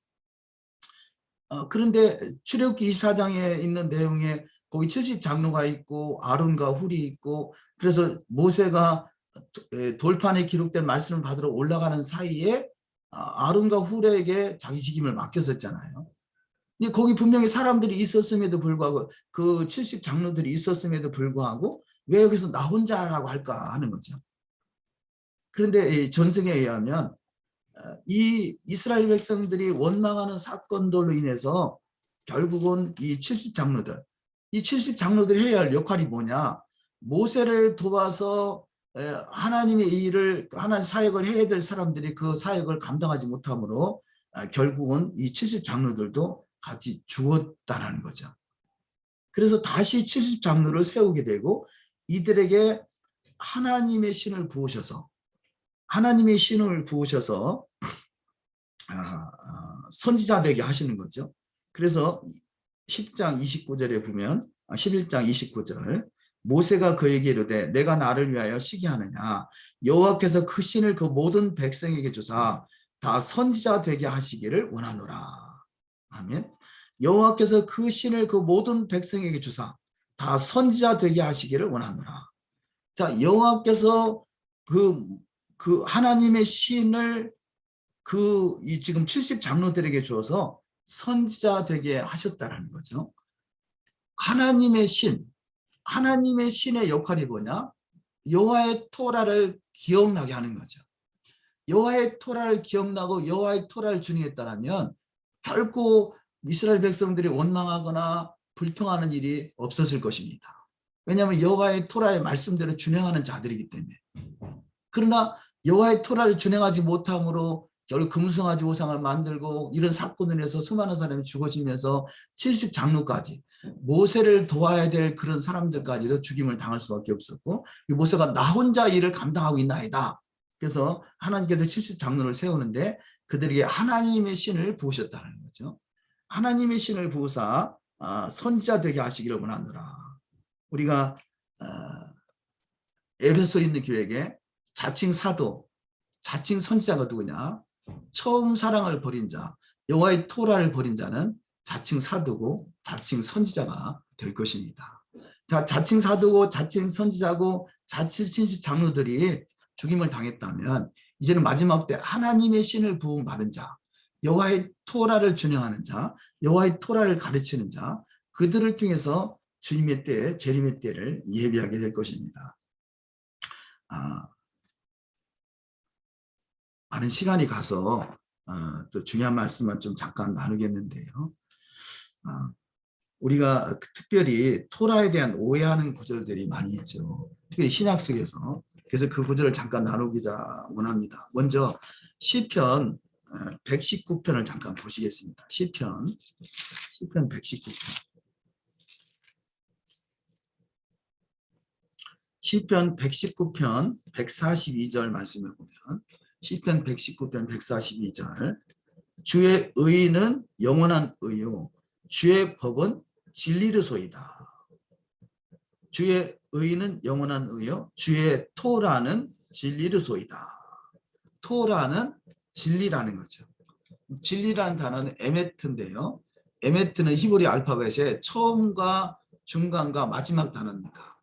그런데 출애굽기 24장에 있는 내용에 거기 70장로가 있고 아론과 훌이 있고 그래서 모세가 돌판에 기록된 말씀을 받으러 올라가는 사이에 아론과 훌에게 자기 직임을 맡겼었잖아요. 거기 분명히 사람들이 있었음에도 불구하고 그 70장로들이 있었음에도 불구하고 왜 여기서 나 혼자라고 할까 하는 거죠. 그런데 전승에 의하면 이 이스라엘 백성들이 원망하는 사건들로 인해서 결국은 이 70장로들, 이 70장로들이 해야 할 역할이 뭐냐? 모세를 도와서 하나님의 일을 하나님 사역을 해야 될 사람들이 그 사역을 감당하지 못하므로 결국은 이 70장로들도 같이 죽었다는 거죠. 그래서 다시 70장로를 세우게 되고 이들에게 하나님의 신을 부으셔서 선지자 되게 하시는 거죠. 그래서 10장 29절에 보면 11장 29절 모세가 그에게 이르되 내가 나를 위하여 시기하느냐 여호와께서 그 신을 그 모든 백성에게 주사 다 선지자 되게 하시기를 원하노라. 아멘. 여호와께서 그 신을 그 모든 백성에게 주사 다 선지자 되게 하시기를 원하노라. 자, 여호와께서 그 하나님의 신을 이 지금 70장로들에게 주어서 선지자 되게 하셨다는 거죠. 하나님의 신의 역할이 뭐냐? 여호와의 토라를 기억나게 하는 거죠. 여호와의 토라를 기억나고 여호와의 토라를 준행했다면 결코 이스라엘 백성들이 원망하거나 불평하는 일이 없었을 것입니다. 왜냐하면 여호와의 토라의 말씀대로 준행하는 자들이기 때문에. 그러나 여호와의 토라를 준행하지 못함으로 결국 금송아지 우상을 만들고 이런 사건으로 해서 수많은 사람이 죽어지면서 70장로까지 모세를 도와야 될 그런 사람들까지도 죽임을 당할 수밖에 없었고 모세가 나 혼자 일을 감당하고 있나이다. 그래서 하나님께서 70장로를 세우는데 그들에게 하나님의 신을 부으셨다는 거죠. 하나님의 신을 부으사 선지자 되게 하시기를 원하노라. 우리가 에베소에 있는 교회에게 자칭 사도, 자칭 선지자가 누구냐? 처음 사랑을 버린 자, 여호와의 토라를 버린 자는 자칭 사두고 자칭 선지자가 될 것입니다. 자, 자칭 사두고 자칭 선지자고 자칭 장로들이 죽임을 당했다면 이제는 마지막 때 하나님의 신을 부음받은 자, 여호와의 토라를 준행하는 자, 여호와의 토라를 가르치는 자, 그들을 통해서 주님의 때, 재림의 때를 예비하게 될 것입니다. 많은 시간이 가서 또 중요한 말씀만 좀 잠깐 나누겠는데요. 우리가 특별히 토라에 대한 오해하는 구절들이 많이 있죠. 특별히 신약 속에서. 그래서 그 구절을 잠깐 나누기자 원합니다. 먼저 시편 119편을 잠깐 보시겠습니다. 시편 119편. 시편 119편 142절 말씀을 보면 시편 119편 142절 주의 의는 영원한 의요 주의 법은 진리로소이다. 주의 의는 영원한 의요 주의 토라는 진리로소이다. 토라는 진리라는 거죠. 진리라는 단어는 에메트인데요. 에메트는 히브리 알파벳의 처음과 중간과 마지막 단어입니다.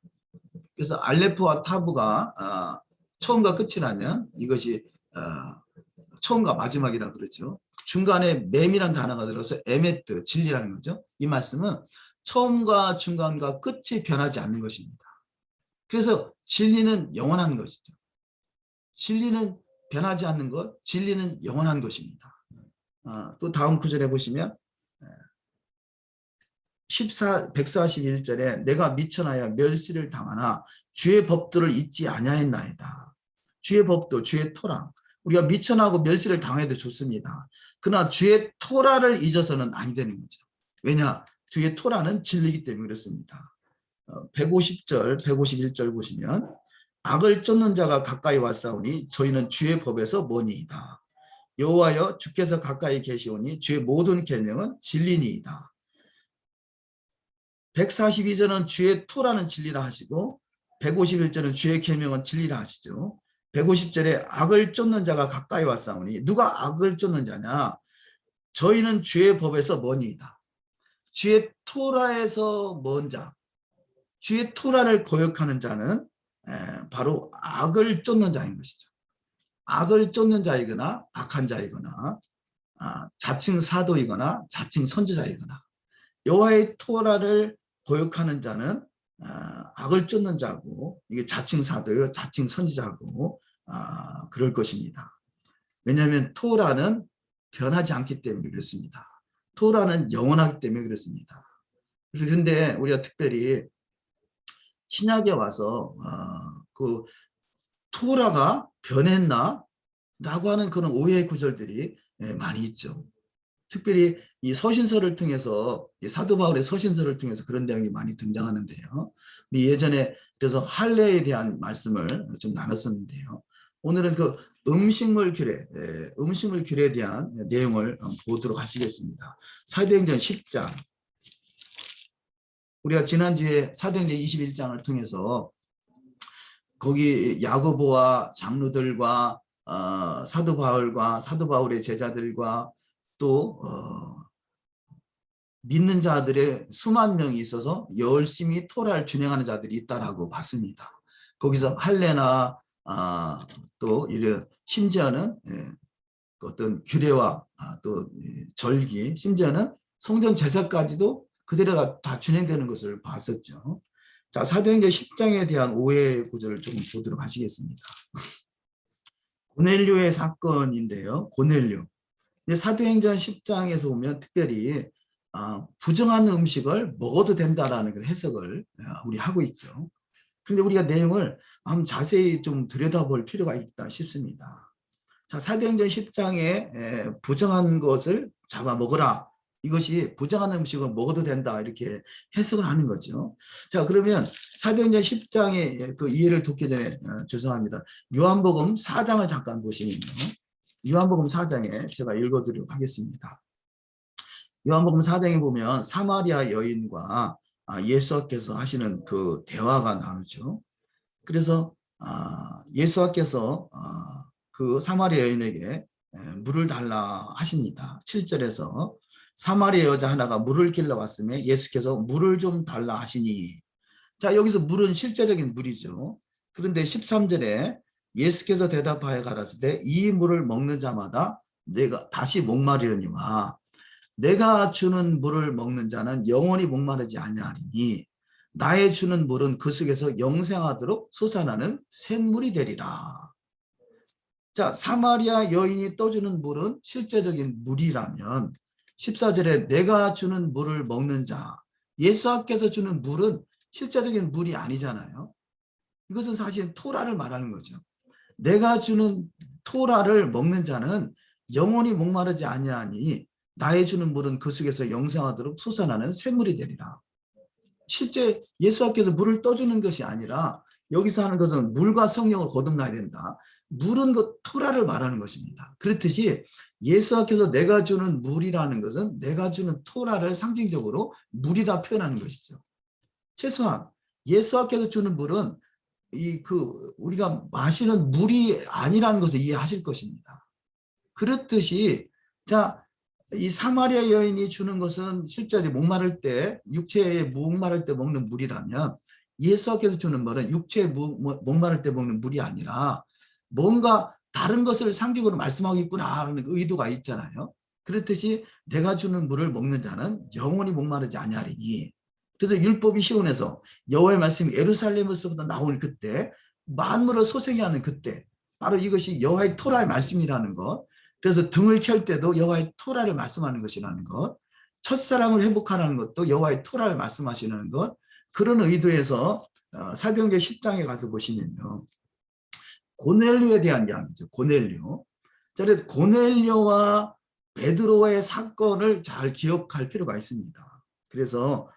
그래서 알레프와 타브가 처음과 끝이라면 이것이 처음과 마지막이라고 그러죠. 중간에 맴이라는 단어가 들어서 에메트, 진리라는 거죠. 이 말씀은 처음과 중간과 끝이 변하지 않는 것입니다. 그래서 진리는 영원한 것이죠. 진리는 변하지 않는 것, 진리는 영원한 것입니다. 또 다음 구절에 보시면 141절에 내가 미천하여 멸시를 당하나 주의 법도를 잊지 아니하였나이다. 주의 법도, 주의 토라. 우리가 미천하고 멸시를 당해도 좋습니다. 그러나 주의 토라를 잊어서는 아니 되는 거죠. 왜냐? 주의 토라는 진리이기 때문에 그렇습니다. 150절, 151절 보시면 악을 쫓는 자가 가까이 왔사오니 저희는 주의 법에서 머니이다. 여호와여 주께서 가까이 계시오니 주의 모든 계명은 진리니이다. 142절은 주의 토라는 진리라 하시고 151절은 주의 계명은 진리라 하시죠. 150절에 악을 쫓는 자가 가까이 왔사오니 누가 악을 쫓는 자냐? 저희는 주의 법에서 머니이다. 주의 토라에서 먼 자, 주의 토라를 거역하는 자는 바로 악을 쫓는 자인 것이죠. 악을 쫓는 자이거나 악한 자이거나 자칭 사도이거나 자칭 선지자이거나 여호와의 토라를 거역하는 자는 악을 쫓는 자고 이게 자칭 사도요 자칭 선지자고 그럴 것입니다. 왜냐하면 토라는 변하지 않기 때문에 그렇습니다. 토라는 영원하기 때문에 그렇습니다. 그런데 우리가 특별히 신약에 와서 그 토라가 변했나? 라고 하는 그런 오해의 구절들이 많이 있죠. 특별히 이 서신서를 통해서 사도 바울의 서신서를 통해서 그런 내용이 많이 등장하는데요. 우리 예전에 그래서 할례에 대한 말씀을 좀 나눴었는데요. 오늘은 그 음식물 규례에 대한 내용을 보도록 하시겠습니다. 사도행전 10장. 우리가 지난주에 사도행전 21장을 통해서 거기 야고보와 장로들과 사도 바울과 사도 바울의 제자들과 또 믿는 자들의 수만 명이 있어서 열심히 토라를 준행하는 자들이 있다라고 봤습니다. 거기서 할례나 또 이런 심지어는 어떤 규례와 또 절기, 심지어는 성전 제사까지도 그대로가 다 준행되는 것을 봤었죠. 자, 사도행전 10장에 대한 오해 구절을 좀 보도록 하시겠습니다. 고넬료의 사건인데요. 고넬료. 사도행전 10장에서 보면 특별히 부정한 음식을 먹어도 된다라는 해석을 우리 하고 있죠. 그런데 우리가 내용을 한번 자세히 좀 들여다볼 필요가 있다 싶습니다. 자, 사도행전 10장에 부정한 것을 잡아 먹으라. 이것이 부정한 음식을 먹어도 된다. 이렇게 해석을 하는 거죠. 자, 그러면 사도행전 10장의 그 이해를 돕기 전에 죄송합니다. 요한복음 4장을 잠깐 보시면요. 요한복음 4장에 제가 읽어드리도록 하겠습니다. 요한복음 4장에 보면 사마리아 여인과 예수께서 하시는 그 대화가 나오죠. 그래서 예수께서 그 사마리아 여인에게 물을 달라 하십니다. 7절에서 사마리아 여자 하나가 물을 길러 왔으며 예수께서 물을 좀 달라 하시니, 자, 여기서 물은 실제적인 물이죠. 그런데 13절에 예수께서 대답하여 가라사대 이 물을 먹는 자마다 내가 다시 목마르려니와 내가 주는 물을 먹는 자는 영원히 목마르지 아니하리니 나의 주는 물은 그 속에서 영생하도록 솟아나는 샘물이 되리라. 자, 사마리아 여인이 떠주는 물은 실제적인 물이라면 14절에 내가 주는 물을 먹는 자, 예수께서 주는 물은 실제적인 물이 아니잖아요. 이것은 사실 토라를 말하는 거죠. 내가 주는 토라를 먹는 자는 영원히 목마르지 아니하니 나의 주는 물은 그 속에서 영생하도록 솟아나는 샘물이 되리라. 실제 예수께서 물을 떠주는 것이 아니라 여기서 하는 것은 물과 성령을 거듭나야 된다. 물은 그 토라를 말하는 것입니다. 그렇듯이 예수께서 내가 주는 물이라는 것은 내가 주는 토라를 상징적으로 물이다 표현하는 것이죠. 최소한 예수께서 주는 물은 우리가 마시는 물이 아니라는 것을 이해하실 것입니다. 그렇듯이 자, 이 사마리아 여인이 주는 것은 실제 목마를 때, 육체에 목마를 때 먹는 물이라면 예수께서 주는 물은 육체에 목마를 때 먹는 물이 아니라 뭔가 다른 것을 상징으로 말씀하겠구나 하는 의도가 있잖아요. 그렇듯이 내가 주는 물을 먹는 자는 영원히 목마르지 아니하리니. 그래서 율법이 시온에서 여호와의 말씀이 예루살렘에서부터 나올 그때, 만물을 소생케 하는 그때, 바로 이것이 여호와의 토라의 말씀이라는 것. 그래서 등을 켤 때도 여호와의 토라를 말씀하는 것이라는 것, 첫사랑을 회복하라는 것도 여호와의 토라를 말씀하시는 것, 그런 의도에서 사도행전 10장에 가서 보시면요, 고넬료에 대한 이야기죠. 고넬료. 그래서 고넬료와 베드로의 사건을 잘 기억할 필요가 있습니다. 그래서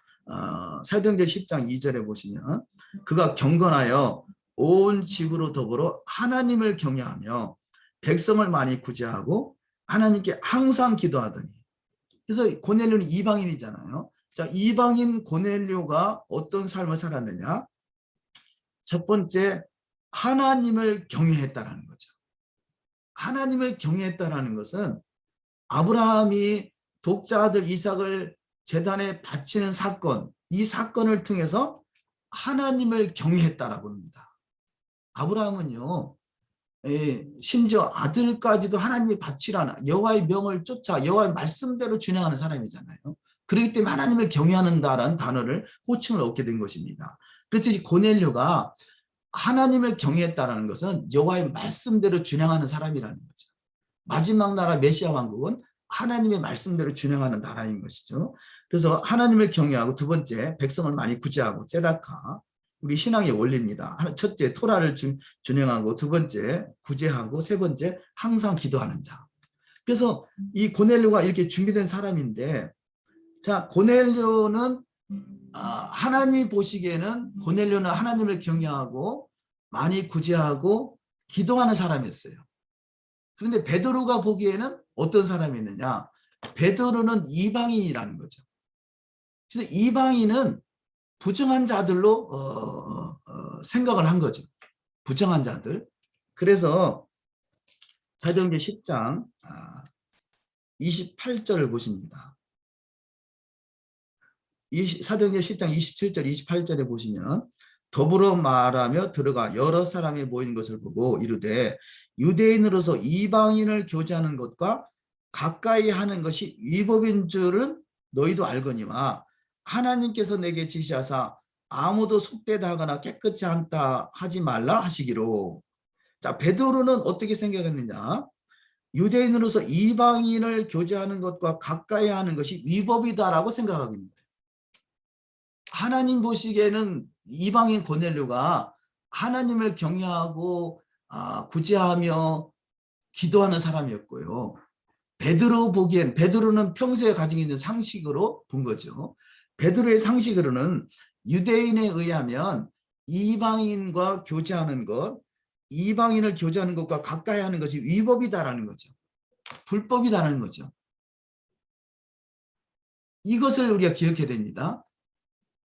사도행전 10장 2절에 보시면 그가 경건하여 온 집으로 더불어 하나님을 경외하며 백성을 많이 구제하고 하나님께 항상 기도하더니. 그래서 고넬료는 이방인이잖아요. 자, 이방인 고넬료가 어떤 삶을 살았느냐? 첫 번째, 하나님을 경외했다라는 거죠. 하나님을 경외했다라는 것은 아브라함이 독자 아들 이삭을 제단에 바치는 사건, 이 사건을 통해서 하나님을 경외했다라고 합니다. 아브라함은요, 심지어 아들까지도 하나님이 바치라는 여호와의 명을 쫓아 여호와의 말씀대로 준행하는 사람이잖아요. 그렇기 때문에 하나님을 경외한다라는 단어를 호칭을 얻게 된 것입니다. 그래서 고넬료가 하나님을 경외했다는 것은 여호와의 말씀대로 준행하는 사람이라는 거죠. 마지막 나라 메시아 왕국은 하나님의 말씀대로 준행하는 나라인 것이죠. 그래서 하나님을 경외하고, 두 번째 백성을 많이 구제하고, 제다카, 우리 신앙의 원리입니다. 첫째 토라를 준행하고, 두 번째 구제하고, 세 번째 항상 기도하는 자. 그래서 이 고넬료가 이렇게 준비된 사람인데, 자, 고넬료는 하나님이 보시기에는 고넬료는 하나님을 경외하고 많이 구제하고 기도하는 사람이었어요. 그런데 베드로가 보기에는 어떤 사람이었느냐? 베드로는 이방인이라는 거죠. 그래서 이방인은 부정한 자들로 생각을 한 거죠. 부정한 자들. 그래서 사도행전 10장 28절을 보십니다. 사도행전 10장 27절 28절에 보시면 더불어 말하며 들어가 여러 사람이 모인 것을 보고 이르되 유대인으로서 이방인을 교제하는 것과 가까이 하는 것이 위법인 줄은 너희도 알거니와 하나님께서 내게 지시하사 아무도 속되다 하거나 깨끗이 않다 하지 말라 하시기로. 자, 베드로는 어떻게 생각했느냐? 유대인으로서 이방인을 교제하는 것과 가까이 하는 것이 위법이다라고 생각합니다. 하나님 보시기에는 이방인 고넬료가 하나님을 경외하고 구제하며 기도하는 사람이었고요. 베드로 보기엔, 베드로는 평소에 가지고 있는 상식으로 본 거죠. 베드로의 상식으로는 유대인에 의하면 이방인과 교제하는 것, 이방인을 교제하는 것과 가까이 하는 것이 위법이다라는 거죠. 불법이다라는 거죠. 이것을 우리가 기억해야 됩니다.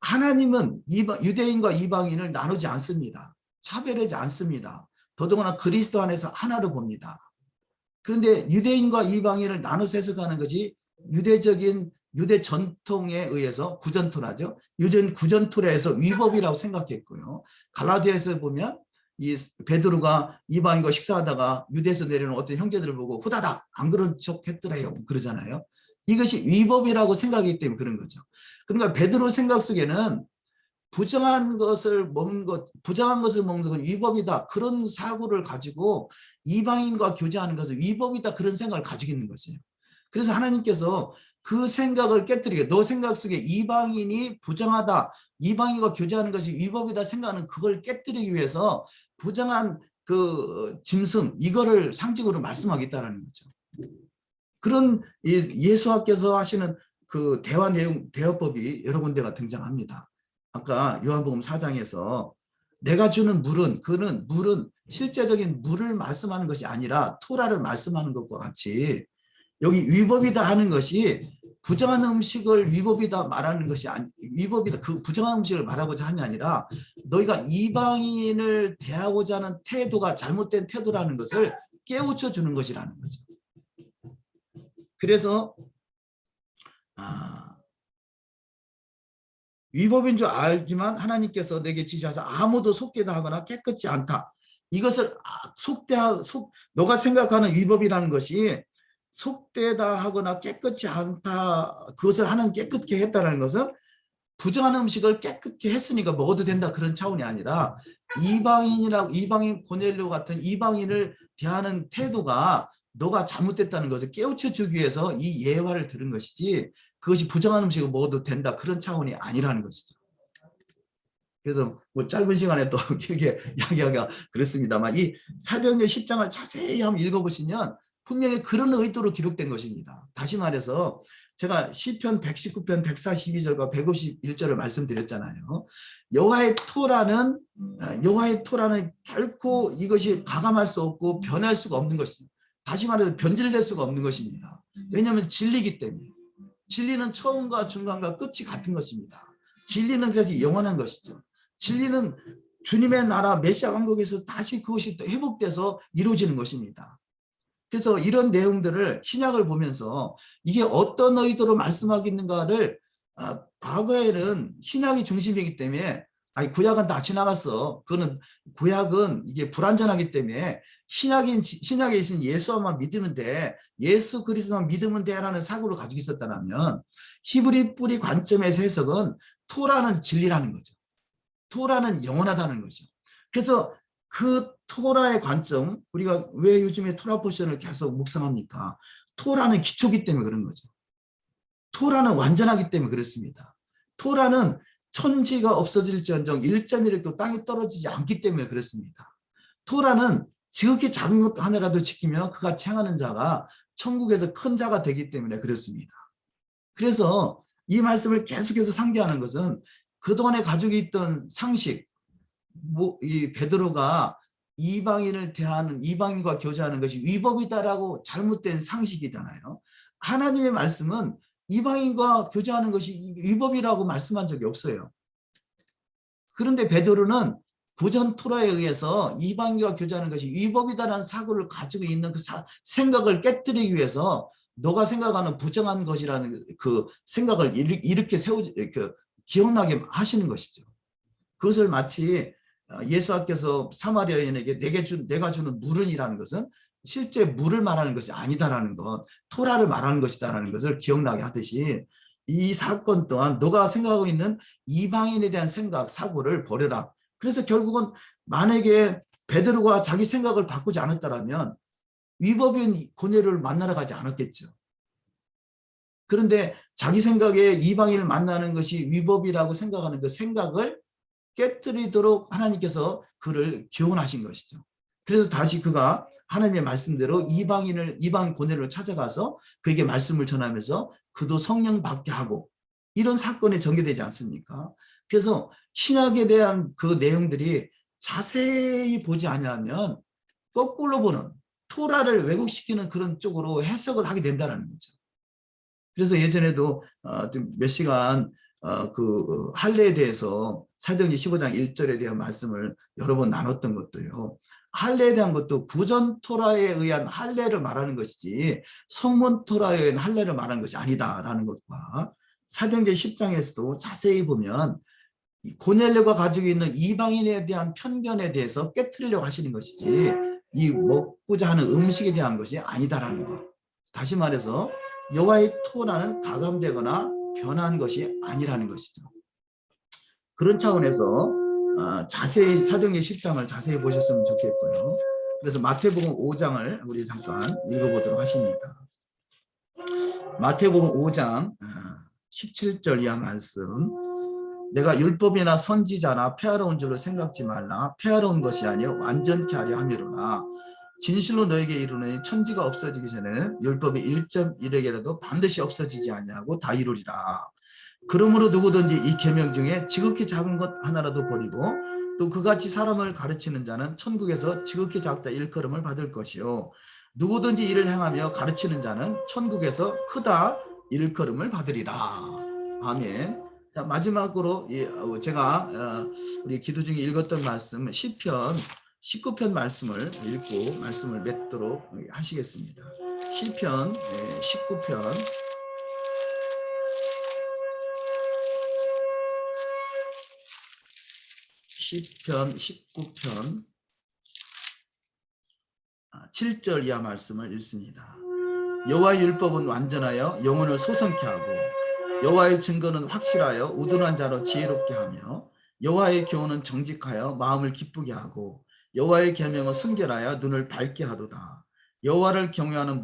하나님은 유대인과 이방인을 나누지 않습니다. 차별하지 않습니다. 더더구나 그리스도 안에서 하나로 봅니다. 그런데 유대인과 이방인을 나눠서 해석하는 것이 유대적인 유대 전통에 의해서 구전토라죠. 유전 구전토라에서 위법이라고 생각했고요. 갈라디아에서 보면 이 베드로가 이방인과 식사하다가 유대에서 내려오는 어떤 형제들을 보고 후다닥 안 그런 척 했더래요. 그러잖아요. 이것이 위법이라고 생각하기 때문에 그런 거죠. 그러니까 베드로 생각 속에는 부정한 것을 먹는 것, 부정한 것을 먹는 건 위법이다. 그런 사고를 가지고 이방인과 교제하는 것은 위법이다. 그런 생각을 가지고 있는 것이에요. 그래서 하나님께서 그 생각을 깨뜨리게, 너 생각 속에 이방인이 부정하다, 이방인과 교제하는 것이 위법이다 생각하는 그걸 깨뜨리기 위해서 부정한 그 짐승, 이거를 상징으로 말씀하겠다는 거죠. 그런 예수께서 하시는 그 대화 내용, 대화법이 여러 군데가 등장합니다. 아까 요한복음 4장에서 내가 주는 물은, 그는 물은 실제적인 물을 말씀하는 것이 아니라 토라를 말씀하는 것과 같이 여기 위법이다 하는 것이 부정한 음식을 위법이다 말하는 것이 아니, 위법이다, 그 부정한 음식을 말하고자 하는 게 아니라 너희가 이방인을 대하고자 하는 태도가 잘못된 태도라는 것을 깨우쳐 주는 것이라는 거죠. 그래서 위법인 줄 알지만 하나님께서 내게 지시하사 아무도 속되다 하거나 깨끗지 않다. 이것을 너가 생각하는 위법이라는 것이 속되다 하거나 깨끗지 않다. 그것을 하나님 깨끗게 했다는 것은 부정한 음식을 깨끗게 했으니까 먹어도 된다 그런 차원이 아니라 이방인 고넬료 같은 이방인을 대하는 태도가 너가 잘못됐다는 것을 깨우쳐 주기 위해서 이 예화를 들은 것이지 그것이 부정한 음식을 먹어도 된다 그런 차원이 아니라는 것이죠. 그래서 뭐 짧은 시간에 또 길게 이야기하기가 그렇습니다만 이 사도행전 10장을 자세히 한번 읽어보시면 분명히 그런 의도로 기록된 것입니다. 다시 말해서 제가 시편 119편 142절과 151절을 말씀드렸잖아요. 여호와의 토라는 결코 이것이 가감할 수 없고 변할 수가 없는 것입니다. 다시 말해서 변질될 수가 없는 것입니다. 왜냐하면 진리이기 때문에. 진리는 처음과 중간과 끝이 같은 것입니다. 진리는 그래서 영원한 것이죠. 진리는 주님의 나라 메시아 왕국에서 다시 그것이 회복돼서 이루어지는 것입니다. 그래서 이런 내용들을 신약을 보면서 이게 어떤 의도로 말씀하고 있는가를 과거에는 신약이 중심이기 때문에 구약은 다 지나갔어. 그거는 구약은 이게 불완전하기 때문에 신약에 있는 예수만 믿으면 돼. 예수 그리스도만 믿으면 돼라는 사고를 가지고 있었다면 히브리 뿌리 관점에서 해석은 토라는 진리라는 거죠. 토라는 영원하다는 거죠. 그래서 그 토라의 관점, 우리가 왜 요즘에 토라 포션을 계속 묵상합니까? 토라는 기초기 때문에 그런 거죠. 토라는 완전하기 때문에 그렇습니다. 토라는 천지가 없어질지언정 1.1도 땅이 떨어지지 않기 때문에 그렇습니다. 토라는 지극히 작은 것 하나라도 지키면 그가 행하는 자가 천국에서 큰 자가 되기 때문에 그렇습니다. 그래서 이 말씀을 계속해서 상기하는 것은 그동안에 가지고 있던 상식, 이 베드로가 이방인을 대하는, 이방인과 교제하는 것이 위법이다라고 잘못된 상식이잖아요. 하나님의 말씀은 이방인과 교제하는 것이 위법이라고 말씀한 적이 없어요. 그런데 베드로는 구전 토라에 의해서 이방인과 교제하는 것이 위법이다라는 사고를 가지고 있는 그 생각을 깨뜨리기 위해서 너가 생각하는 부정한 것이라는 그 생각을 이렇게 기억나게 하시는 것이죠. 그것을 마치 예수께서 사마리아 여인에게 내가 주는 물은이라는 것은 실제 물을 말하는 것이 아니다라는 것, 토라를 말하는 것이다라는 것을 기억나게 하듯이 이 사건 또한 너가 생각하고 있는 이방인에 대한 생각, 사고를 버려라. 그래서 결국은 만약에 베드로가 자기 생각을 바꾸지 않았다면 위법인 고넬료를 만나러 가지 않았겠죠. 그런데 자기 생각에 이방인을 만나는 것이 위법이라고 생각하는 그 생각을 깨뜨리도록 하나님께서 그를 기원하신 것이죠. 그래서 다시 그가 하나님의 말씀대로 이방 고넬료를 찾아가서 그에게 말씀을 전하면서 그도 성령 받게 하고 이런 사건이 전개되지 않습니까? 그래서 신약에 대한 그 내용들이 자세히 보지 않으면 거꾸로 보는 토라를 왜곡시키는 그런 쪽으로 해석을 하게 된다는 거죠. 그래서 예전에도 몇 시간 그 할례에 대해서 사도행전 15장 1절에 대한 말씀을 여러 번 나눴던 것도요. 할례에 대한 것도 구전 토라에 의한 할례를 말하는 것이지 성문 토라에 의한 할례를 말하는 것이 아니다라는 것과 사도행전 10장에서도 자세히 보면 고넬료가 가지고 있는 이방인에 대한 편견에 대해서 깨트리려고 하시는 것이지 이 먹고자 하는 음식에 대한 것이 아니다라는 것. 다시 말해서 여호와의 토라는 가감되거나 변한 것이 아니라는 것이죠. 그런 차원에서 자세히 사도행전 10장을 자세히 보셨으면 좋겠고요. 그래서 마태복음 5장을 우리 잠깐 읽어보도록 하십니다. 마태복음 5장 17절 이하 말씀. 내가 율법이나 선지자나 폐하러운 줄로 생각지 말라. 폐하러운 것이 아니요 완전케 하려 함이로라. 진실로 너에게 이르노니 천지가 없어지기 전에는 율법의 1.1에게라도 반드시 없어지지 아니하고 다 이루리라. 그러므로 누구든지 이 계명 중에 지극히 작은 것 하나라도 버리고 또 그같이 사람을 가르치는 자는 천국에서 지극히 작다 일컬음을 받을 것이요 누구든지 이를 행하며 가르치는 자는 천국에서 크다 일컬음을 받으리라. 아멘. 자, 마지막으로 제가 우리 기도 중에 읽었던 말씀 시편 19편 말씀을 읽고 말씀을 맺도록 하시겠습니다. 시편 19편 시편 19편 7절 이하 말씀을 읽습니다. 여호와의 율법은 완전하여 영혼을 소성케 하고 여호와의 증거는 확실하여 우둔한 자로 지혜롭게 하며 여호와의 교훈은 정직하여 마음을 기쁘게 하고 여호와의 계명은 순결하여 눈을 밝게 하도다. 여호와를 경외하는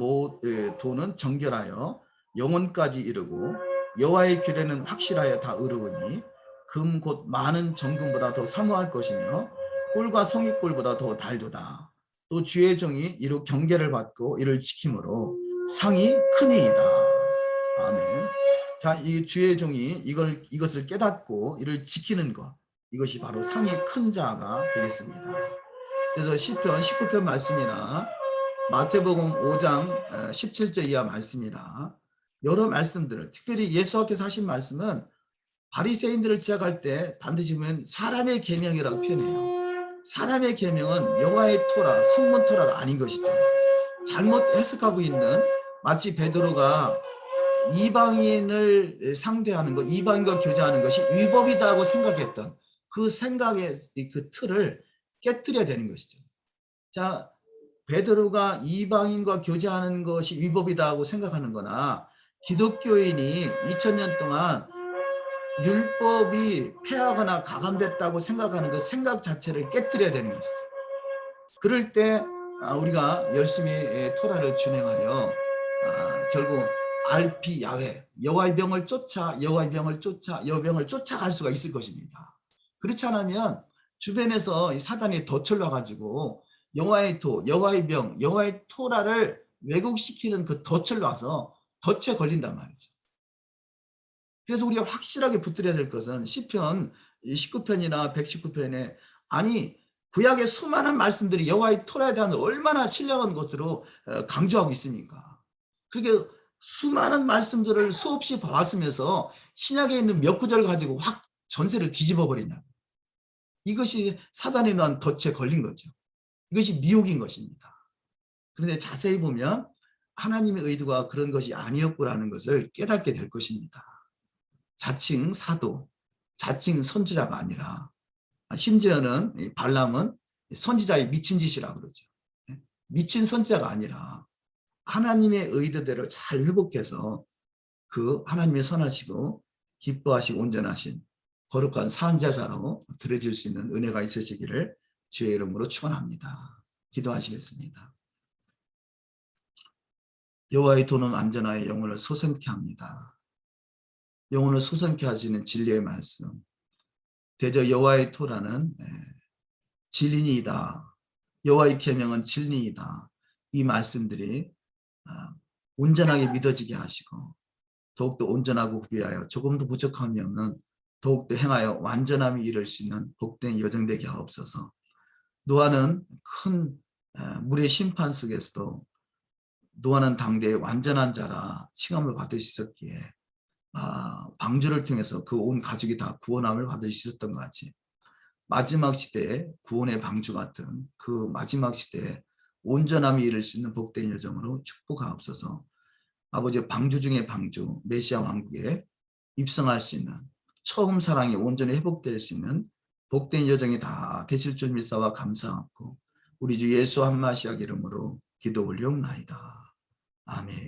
도는 정결하여 영혼까지 이르고 여호와의 규례는 확실하여 다 이루으니 금 곧 많은 정금보다 더 사모할 것이며 꿀과 송이꿀보다 더 달도다. 또 주의 종이 이로 경계를 받고 이를 지킴으로 상이 크니이다. 아멘. 자, 이 주의 종이 이것을 깨닫고 이를 지키는 것, 이것이 바로 상이 큰 자가 되겠습니다. 그래서 시편 19편 말씀이나 마태복음 5장 17절 이하 말씀이나 여러 말씀들을 특별히 예수께서 하신 말씀은 바리새인들을 지적할 때 반드시 보면 사람의 계명이라고 표현해요. 사람의 계명은 여호와의 토라, 성문 토라가 아닌 것이죠. 잘못 해석하고 있는 마치 베드로가 이방인을 상대하는 것, 이방인과 교제하는 것이 위법이다고 생각했던 그 생각의 그 틀을 깨뜨려야 되는 것이죠. 자, 베드로가 이방인과 교제하는 것이 위법이다고 생각하는 거나 기독교인이 2000년 동안 율법이 폐하거나 가감됐다고 생각하는 그 생각 자체를 깨뜨려야 되는 것이죠. 그럴 때 우리가 열심히 토라를 준행하여 결국 알피 야훼 여호와의 병을 쫓아 여호와의 병을 쫓아갈 수가 있을 것입니다. 그렇지 않으면 주변에서 사단이 덫을 놔가지고 여호와의 도, 여호와의 병, 여호와의 토라를 왜곡시키는 그 덫을 놔서 덫에 걸린단 말이죠. 그래서 우리가 확실하게 붙들어야 될 것은 시편 19편이나 119편에 아니 구약의 수많은 말씀들이 여호와의 토라에 대한 얼마나 신령한 것으로 강조하고 있습니까? 그렇게 수많은 말씀들을 수없이 봐왔으면서 신약에 있는 몇 구절을 가지고 확 전세를 뒤집어 버리냐. 이것이 사단이 놓은 덫에 걸린 거죠. 이것이 미혹인 것입니다. 그런데 자세히 보면 하나님의 의도가 그런 것이 아니었구라는 것을 깨닫게 될 것입니다. 자칭 사도, 자칭 선지자가 아니라 심지어는 발람은 선지자의 미친 짓이라고 그러죠. 미친 선지자가 아니라 하나님의 의도대로 잘 회복해서 그 하나님의 선하시고 기뻐하시고 온전하신 거룩한 산제사로 드려질 수 있는 은혜가 있으시기를 주의 이름으로 축원합니다. 기도하시겠습니다. 여호와의 도는 안전하여 영혼을 소생케 합니다. 영혼을 소생케 하시는 진리의 말씀. 대저 여호와의 토라는 진리이다. 여호와의 계명은 진리이다. 이 말씀들이 온전하게 믿어지게 하시고 더욱더 온전하고 구비하여 조금도 부족함이 없는 더욱더 행하여 완전함이 이룰 수 있는 복된 여정 되게 하옵소서. 노아는 큰 물의 심판 속에서도 노아는 당대의 완전한 자라 칭함을 받을 수 있었기에 방주를 통해서 그 온 가족이 다 구원함을 받을 수 있었던 것 같이 마지막 시대에 구원의 방주 같은 그 마지막 시대에 온전함이 이룰 수 있는 복된 여정으로 축복하옵소서. 아버지 방주 중의 방주 메시아 왕국에 입성할 수 있는 처음 사랑이 온전히 회복될 수 있는 복된 여정이 다 되실 줄 믿사와 감사하고 우리 주 예수 한마시아 이름으로 기도 올리옵나이다. 아멘.